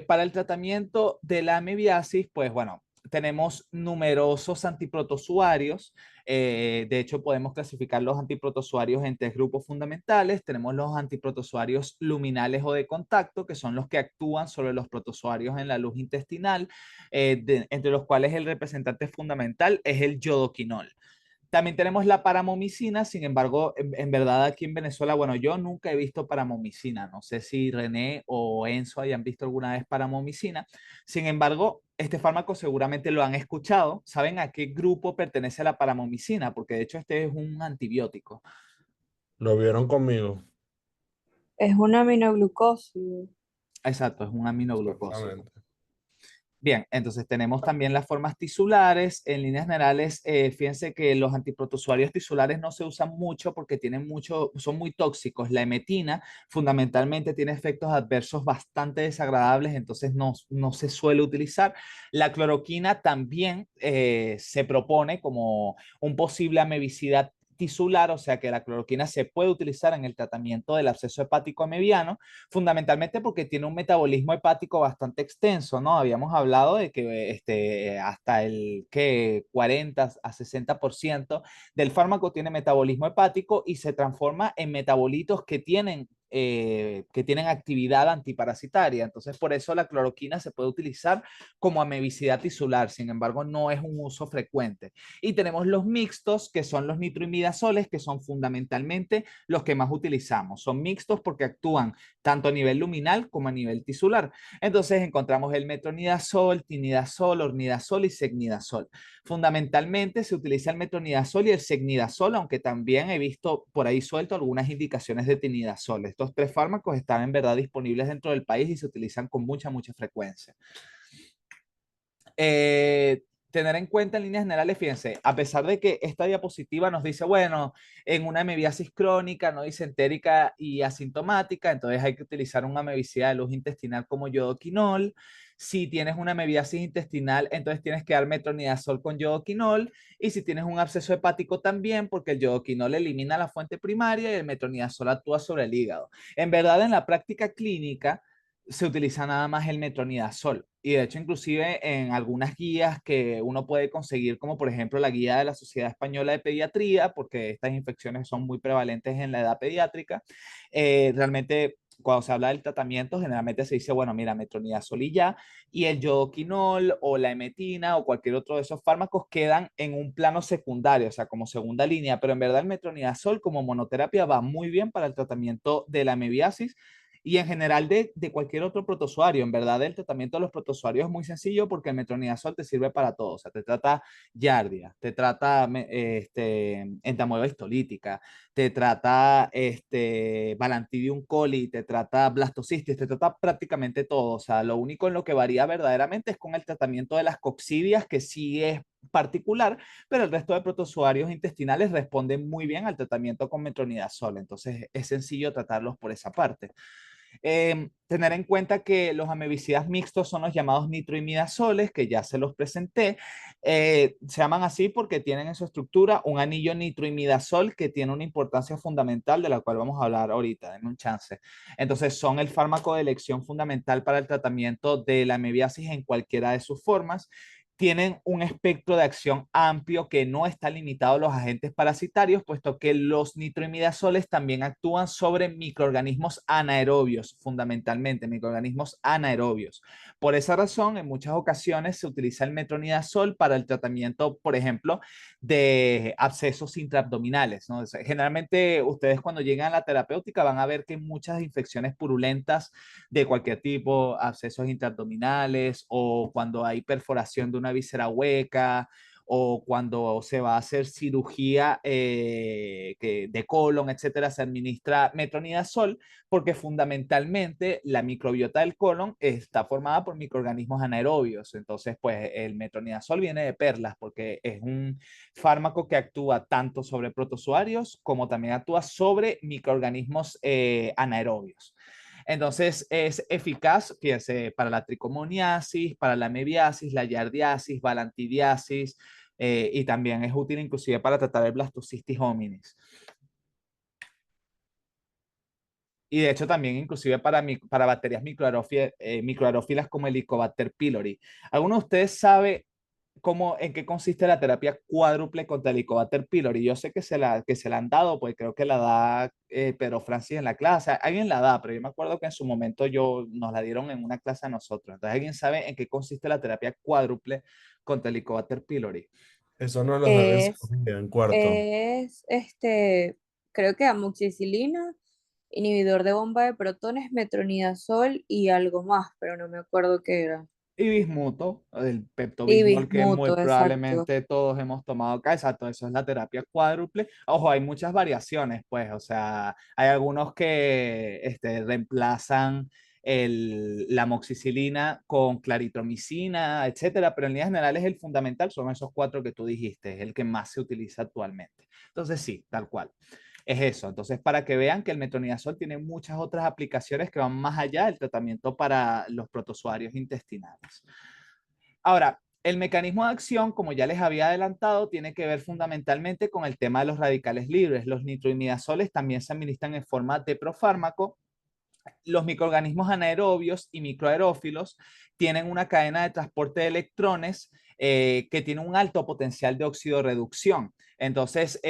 para el tratamiento de la amebiasis, pues bueno, tenemos numerosos antiprotozoarios. De hecho, podemos clasificar los antiprotozoarios en tres grupos fundamentales. Tenemos los antiprotozoarios luminales o de contacto, que son los que actúan sobre los protozoarios en la luz intestinal, entre los cuales el representante fundamental es el yodoquinol. También tenemos la paramomicina, sin embargo, en verdad aquí en Venezuela, bueno, yo nunca he visto paramomicina, no sé si René o Enzo hayan visto alguna vez paramomicina. Sin embargo, este fármaco seguramente lo han escuchado, saben a qué grupo pertenece la paramomicina, porque de hecho este es un antibiótico. Lo vieron conmigo. Es un aminoglucósido. Exacto, es un aminoglucósido. Exactamente. Bien, entonces tenemos también las formas tisulares. En líneas generales, fíjense que los antiprotozoarios tisulares no se usan mucho porque tienen mucho, son muy tóxicos. La emetina fundamentalmente tiene efectos adversos bastante desagradables, entonces no se suele utilizar. La cloroquina también se propone como un posible amebicida tisular, o sea que la cloroquina se puede utilizar en el tratamiento del absceso hepático amebiano, fundamentalmente porque tiene un metabolismo hepático bastante extenso, ¿no? Habíamos hablado de que hasta el que 40 a 60% del fármaco tiene metabolismo hepático y se transforma en metabolitos que tienen actividad antiparasitaria. Entonces, por eso la cloroquina se puede utilizar como amebicida tisular, sin embargo, no es un uso frecuente. Y tenemos los mixtos, que son los nitroimidazoles, que son fundamentalmente los que más utilizamos. Son mixtos porque actúan tanto a nivel luminal como a nivel tisular. Entonces encontramos el metronidazol, tinidazol, ornidazol y secnidazol. Fundamentalmente se utiliza el metronidazol y el secnidazol, aunque también he visto por ahí suelto algunas indicaciones de tinidazol. Estos tres fármacos están en verdad disponibles dentro del país y se utilizan con mucha frecuencia. Tener en cuenta en líneas generales, fíjense, a pesar de que esta diapositiva nos dice, bueno, en una amebiasis crónica, no disentérica y asintomática, entonces hay que utilizar una amebicida de luz intestinal como yodoquinol. Si tienes una amebiasis intestinal, entonces tienes que dar metronidazol con yodoquinol. Y si tienes un absceso hepático también, porque el yodoquinol elimina la fuente primaria y el metronidazol actúa sobre el hígado. En verdad, en la práctica clínica, se utiliza nada más el metronidazol. Y de hecho, inclusive en algunas guías que uno puede conseguir, como por ejemplo la guía de la Sociedad Española de Pediatría, porque estas infecciones son muy prevalentes en la edad pediátrica, realmente cuando se habla del tratamiento, generalmente se dice, bueno, mira, metronidazol y ya, y el yodoquinol o la emetina o cualquier otro de esos fármacos quedan en un plano secundario, o sea, como segunda línea, pero en verdad el metronidazol como monoterapia va muy bien para el tratamiento de la amebiasis y en general de cualquier otro protozoario. En verdad, el tratamiento de los protozoarios es muy sencillo porque el metronidazol te sirve para todo. O sea, te trata giardia, te trata entamoeba histolítica, te trata Balantidium coli, te trata blastocistis, te trata prácticamente todo. O sea, lo único en lo que varía verdaderamente es con el tratamiento de las coccidias, que sí es particular, pero el resto de protozoarios intestinales responden muy bien al tratamiento con metronidazol. Entonces, es sencillo tratarlos por esa parte. Tener en cuenta que los amebicidas mixtos son los llamados nitroimidazoles, que ya se los presenté. Se llaman así porque tienen en su estructura un anillo nitroimidazol que tiene una importancia fundamental de la cual vamos a hablar ahorita, en un chance. Entonces, son el fármaco de elección fundamental para el tratamiento de la amebiasis en cualquiera de sus formas. tienen un espectro de acción amplio que no está limitado a los agentes parasitarios, puesto que los nitroimidazoles también actúan sobre microorganismos anaerobios, fundamentalmente microorganismos anaerobios. Por esa razón, en muchas ocasiones se utiliza el metronidazol para el tratamiento, por ejemplo, de abscesos intraabdominales, ¿no? O sea, generalmente ustedes cuando llegan a la terapéutica van a ver que hay muchas infecciones purulentas de cualquier tipo, abscesos intraabdominales o cuando hay perforación de una víscera hueca o cuando se va a hacer cirugía de colon, etcétera, se administra metronidazol porque fundamentalmente la microbiota del colon está formada por microorganismos anaerobios. Entonces, pues el metronidazol viene de perlas porque es un fármaco que actúa tanto sobre protozoarios como también actúa sobre microorganismos anaerobios. Entonces es eficaz, fíjense, para la tricomoniasis, para la mebiasis, la yardiasis, balantidiasis, y también es útil inclusive para tratar el blastocystis hominis. Y de hecho también inclusive para bacterias microaerófilas como el Helicobacter pylori. ¿Alguno de ustedes sabe en qué consiste la terapia cuádruple contra el Helicobacter pylori? Yo sé que se la han dado, pues creo que la da Pedro Francis en la clase. Alguien la da, pero yo me acuerdo que en su momento nos la dieron en una clase a nosotros. Entonces, ¿alguien sabe en qué consiste la terapia cuádruple contra el Helicobacter pylori? Eso nos los dan en Es, psicología, en cuarto. es creo que amoxicilina, inhibidor de bomba de protones, metronidazol y algo más, pero no me acuerdo qué era. Y bismuto, el Y pepto-bismol que muy bismuto, exacto. probablemente todos hemos tomado acá, exacto, eso es la terapia cuádruple. Ojo, hay muchas variaciones, pues, o sea, hay algunos que reemplazan la amoxicilina con claritromicina, etcétera, pero en líneas generales el fundamental son esos cuatro que tú dijiste, es el que más se utiliza actualmente. Entonces, sí, tal cual. Es eso. Entonces, para que vean que el metronidazol tiene muchas otras aplicaciones que van más allá del tratamiento para los protozoarios intestinales. Ahora, el mecanismo de acción, como ya les había adelantado, tiene que ver fundamentalmente con el tema de los radicales libres. Los nitroimidazoles también se administran en forma de profármaco. Los microorganismos anaerobios y microaerófilos tienen una cadena de transporte de electrones que tiene un alto potencial de oxidorreducción. Entonces,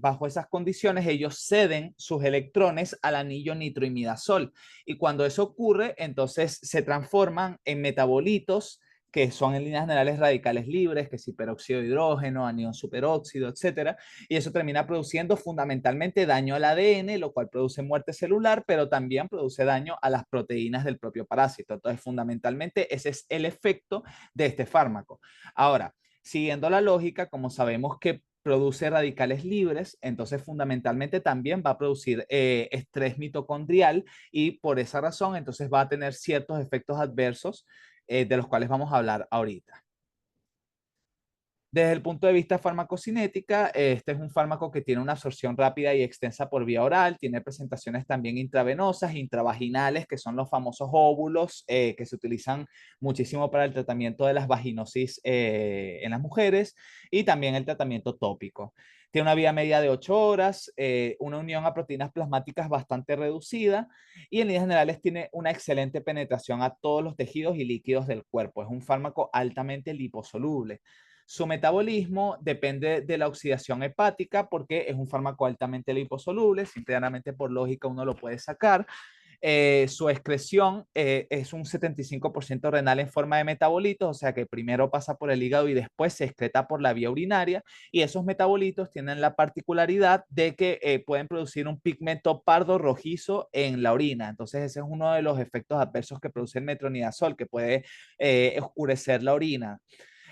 bajo esas condiciones, ellos ceden sus electrones al anillo nitroimidazol. Y cuando eso ocurre, entonces se transforman en metabolitos que son en líneas generales radicales libres, que si peróxido de hidrógeno, anión superóxido, etcétera, y eso termina produciendo fundamentalmente daño al ADN, lo cual produce muerte celular, pero también produce daño a las proteínas del propio parásito. Entonces, fundamentalmente, ese es el efecto de este fármaco. Ahora, siguiendo la lógica, como sabemos que produce radicales libres, entonces fundamentalmente también va a producir estrés mitocondrial y por esa razón entonces va a tener ciertos efectos adversos de los cuales vamos a hablar ahorita. Desde el punto de vista farmacocinética, este es un fármaco que tiene una absorción rápida y extensa por vía oral, tiene presentaciones también intravenosas, intravaginales, que son los famosos óvulos que se utilizan muchísimo para el tratamiento de las vaginosis en las mujeres y también el tratamiento tópico. Tiene una vía media de 8 horas, una unión a proteínas plasmáticas bastante reducida y en líneas generales tiene una excelente penetración a todos los tejidos y líquidos del cuerpo. Es un fármaco altamente liposoluble. Su metabolismo depende de la oxidación hepática porque es un fármaco altamente liposoluble, simplemente por lógica uno lo puede sacar. Su excreción es un 75% renal en forma de metabolitos, o sea que primero pasa por el hígado y después se excreta por la vía urinaria y esos metabolitos tienen la particularidad de que pueden producir un pigmento pardo rojizo en la orina. Entonces ese es uno de los efectos adversos que produce el metronidazol, que puede oscurecer la orina.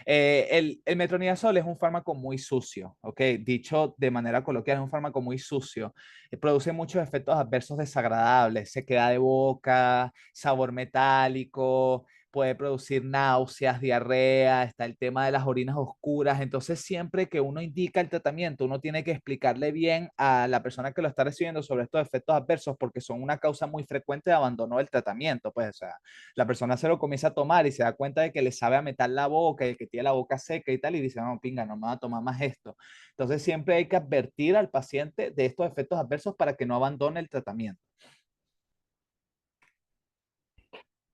El metronidazol es un fármaco muy sucio, ¿ok? Dicho de manera coloquial, es un fármaco muy sucio. Produce muchos efectos adversos desagradables, sequedad de boca, sabor metálico, puede producir náuseas, diarrea, está el tema de las orinas oscuras. Entonces, siempre que uno indica el tratamiento, uno tiene que explicarle bien a la persona que lo está recibiendo sobre estos efectos adversos porque son una causa muy frecuente de abandono del tratamiento. Pues, o sea, la persona se lo comienza a tomar y se da cuenta de que le sabe a metal la boca y que tiene la boca seca y tal, y dice, no, pinga, no me va a tomar más esto. Entonces siempre hay que advertir al paciente de estos efectos adversos para que no abandone el tratamiento.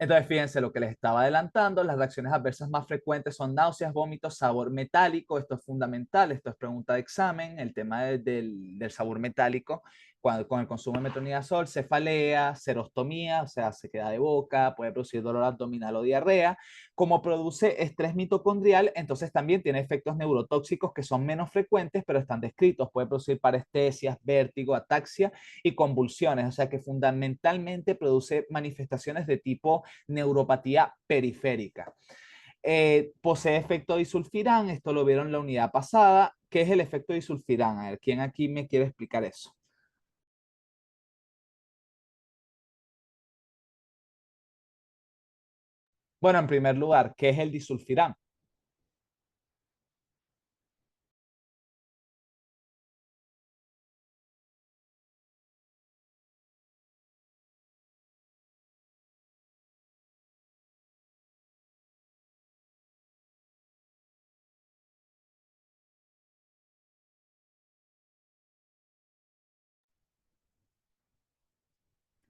Entonces, fíjense lo que les estaba adelantando, las reacciones adversas más frecuentes son náuseas, vómitos, sabor metálico, esto es fundamental, esto es pregunta de examen, el tema del sabor metálico, con el consumo de metronidazol, cefalea, serostomía, o sea, sequedad de boca, puede producir dolor abdominal o diarrea, como produce estrés mitocondrial, entonces también tiene efectos neurotóxicos que son menos frecuentes, pero están descritos, puede producir parestesias, vértigo, ataxia y convulsiones, o sea que fundamentalmente produce manifestaciones de tipo neuropatía periférica. Posee efecto disulfirán, esto lo vieron en la unidad pasada. ¿Qué es el efecto disulfirán? A ver, ¿quién aquí me quiere explicar eso? Bueno, en primer lugar, ¿qué es el disulfirán?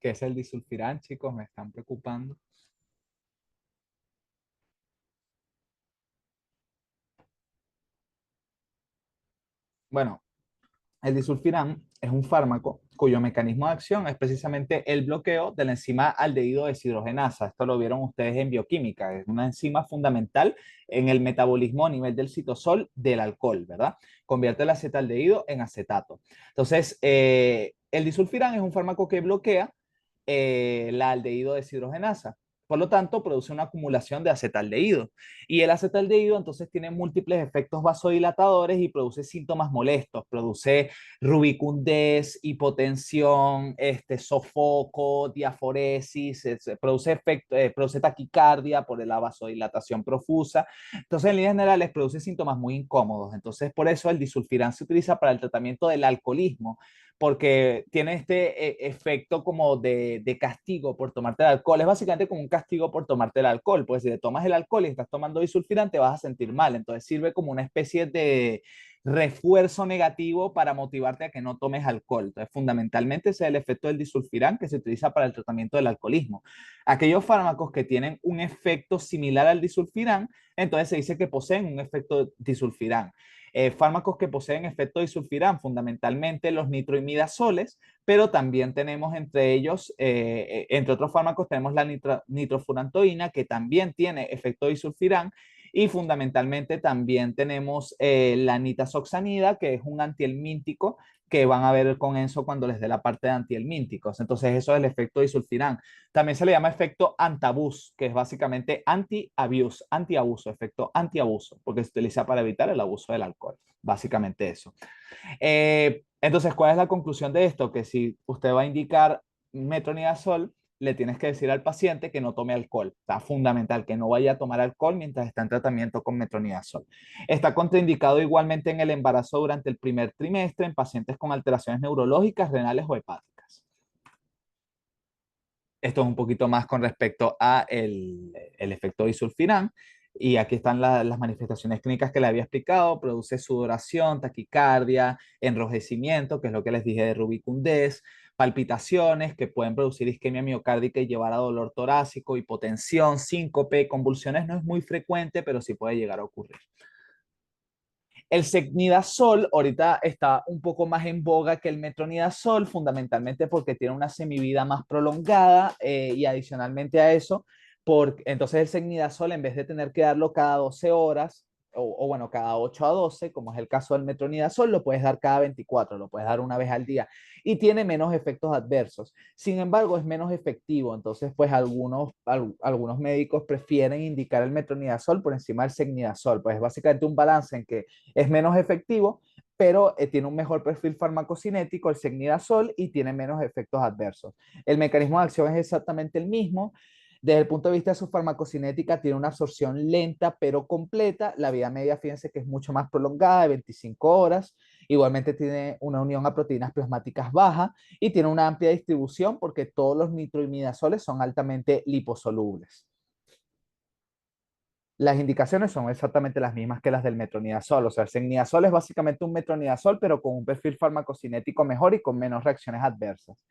¿Qué es el disulfirán, chicos? Me están preocupando. Bueno, el disulfirán es un fármaco cuyo mecanismo de acción es precisamente el bloqueo de la enzima aldehído deshidrogenasa. Esto lo vieron ustedes en bioquímica. Es una enzima fundamental en el metabolismo a nivel del citosol del alcohol, ¿verdad? Convierte el acetaldehído en acetato. Entonces, el disulfirán es un fármaco que bloquea la aldehído deshidrogenasa. Por lo tanto, produce una acumulación de acetaldehído. Y el acetaldehído entonces tiene múltiples efectos vasodilatadores y produce síntomas molestos. Produce rubicundez, hipotensión, sofoco, diaforesis, produce taquicardia por la vasodilatación profusa. Entonces, en líneas generales, produce síntomas muy incómodos. Entonces, por eso el disulfirán se utiliza para el tratamiento del alcoholismo, porque tiene este efecto como de castigo por tomarte el alcohol. Es básicamente como un castigo por tomarte el alcohol, pues si te tomas el alcohol y estás tomando disulfiram, te vas a sentir mal. Entonces sirve como una especie de refuerzo negativo para motivarte a que no tomes alcohol. Entonces, fundamentalmente ese es el efecto del disulfiram que se utiliza para el tratamiento del alcoholismo. Aquellos fármacos que tienen un efecto similar al disulfiram, entonces se dice que poseen un efecto disulfiram. Fármacos que poseen efecto disulfirán, fundamentalmente los nitroimidazoles, pero también tenemos entre ellos, entre otros fármacos, tenemos la nitrofurantoína, que también tiene efecto disulfirán, y fundamentalmente también tenemos la nitazoxanida, que es un antihelmíntico, que van a ver con eso cuando les dé la parte de antihelmínticos. Entonces, eso es el efecto disulfirán. También se le llama efecto antabus, que es básicamente antiabuso, efecto antiabuso, porque se utiliza para evitar el abuso del alcohol. Básicamente eso. Entonces, ¿cuál es la conclusión de esto? Que si usted va a indicar metronidazol, le tienes que decir al paciente que no tome alcohol. Está fundamental que no vaya a tomar alcohol mientras está en tratamiento con metronidazol. Está contraindicado igualmente en el embarazo durante el primer trimestre en pacientes con alteraciones neurológicas, renales o hepáticas. Esto es un poquito más con respecto a el efecto disulfiram. Y aquí están las manifestaciones clínicas que le había explicado. Produce sudoración, taquicardia, enrojecimiento, que es lo que les dije de rubicundez, palpitaciones que pueden producir isquemia miocárdica y llevar a dolor torácico, hipotensión, síncope, convulsiones no es muy frecuente, pero sí puede llegar a ocurrir. El secnidazol ahorita está un poco más en boga que el metronidazol, fundamentalmente porque tiene una semivida más prolongada y adicionalmente a eso, entonces el secnidazol en vez de tener que darlo cada 12 horas, o bueno, cada 8 a 12, como es el caso del metronidazol, lo puedes dar cada 24, lo puedes dar una vez al día y tiene menos efectos adversos. Sin embargo, es menos efectivo, entonces pues algunos médicos prefieren indicar el metronidazol por encima del secnidazol, pues es básicamente un balance en que es menos efectivo, pero tiene un mejor perfil farmacocinético, el secnidazol, y tiene menos efectos adversos. El mecanismo de acción es exactamente el mismo. Desde el punto de vista de su farmacocinética, tiene una absorción lenta pero completa. La vida media, fíjense que es mucho más prolongada, de 25 horas. Igualmente tiene una unión a proteínas plasmáticas baja y tiene una amplia distribución porque todos los nitroimidazoles son altamente liposolubles. Las indicaciones son exactamente las mismas que las del metronidazol. O sea, el secnidazol es básicamente un metronidazol, pero con un perfil farmacocinético mejor y con menos reacciones adversas.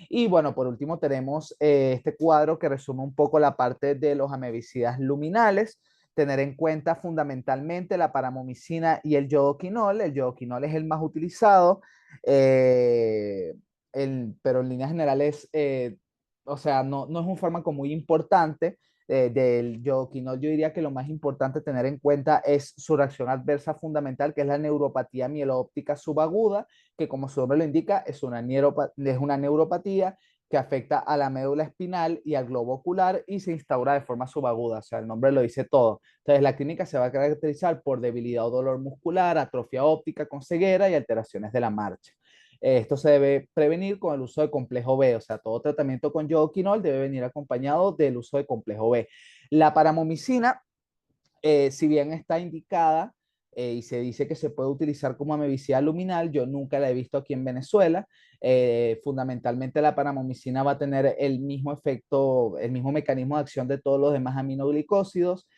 Y bueno, por último tenemos este cuadro que resume un poco la parte de los amebicidas luminales. Tener en cuenta fundamentalmente la paramomicina y el yodoquinol. El yodoquinol es el más utilizado, eh, pero en líneas generales, o sea, no es un fármaco muy importante. Del yodoquinol, yo diría que lo más importante tener en cuenta es su reacción adversa fundamental, que es la neuropatía mielóptica subaguda, que como su nombre lo indica, es una neuropatía que afecta a la médula espinal y al globo ocular y se instaura de forma subaguda, o sea, el nombre lo dice todo. Entonces, la clínica se va a caracterizar por debilidad o dolor muscular, atrofia óptica con ceguera y alteraciones de la marcha. Esto se debe prevenir con el uso de complejo B, o sea, todo tratamiento con yodoquinol debe venir acompañado del uso de complejo B. La paramomicina, si bien está indicada y se dice que se puede utilizar como amebicida luminal, yo nunca la he visto aquí en Venezuela. Fundamentalmente la paramomicina va a tener el mismo efecto, el mismo mecanismo de acción de todos los demás aminoglicósidos,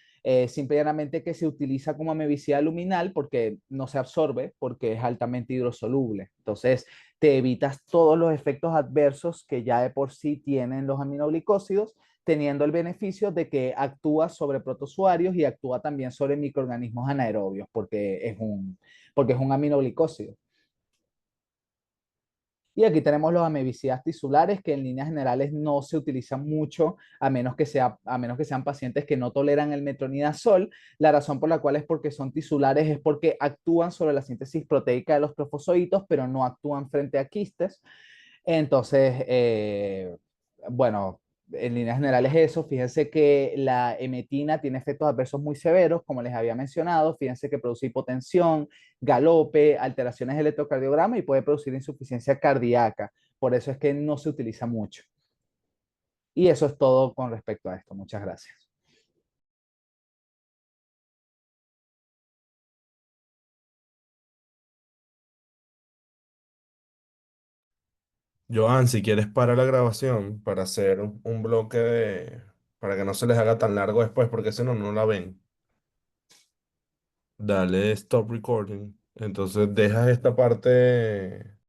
simplemente que se utiliza como amebicida luminal porque no se absorbe, porque es altamente hidrosoluble. Entonces, te evitas todos los efectos adversos que ya de por sí tienen los aminoglicósidos, teniendo el beneficio de que actúa sobre protozoarios y actúa también sobre microorganismos anaerobios, porque es un aminoglicósido. Y aquí tenemos los amebicidas tisulares, que en líneas generales no se utilizan mucho, a menos que sean pacientes que no toleran el metronidazol. La razón por la cual es porque son tisulares es porque actúan sobre la síntesis proteica de los trofosoditos, pero no actúan frente a quistes. Entonces, bueno, en líneas generales eso. Fíjense que la emetina tiene efectos adversos muy severos, como les había mencionado. Fíjense que produce hipotensión, galope, alteraciones del electrocardiograma y puede producir insuficiencia cardíaca. Por eso es que no se utiliza mucho. Y eso es todo con respecto a esto. Muchas gracias. Joan, si quieres para la grabación, para hacer un bloque para que no se les haga tan largo después, porque si no, no la ven. Dale stop recording. Entonces dejas esta parte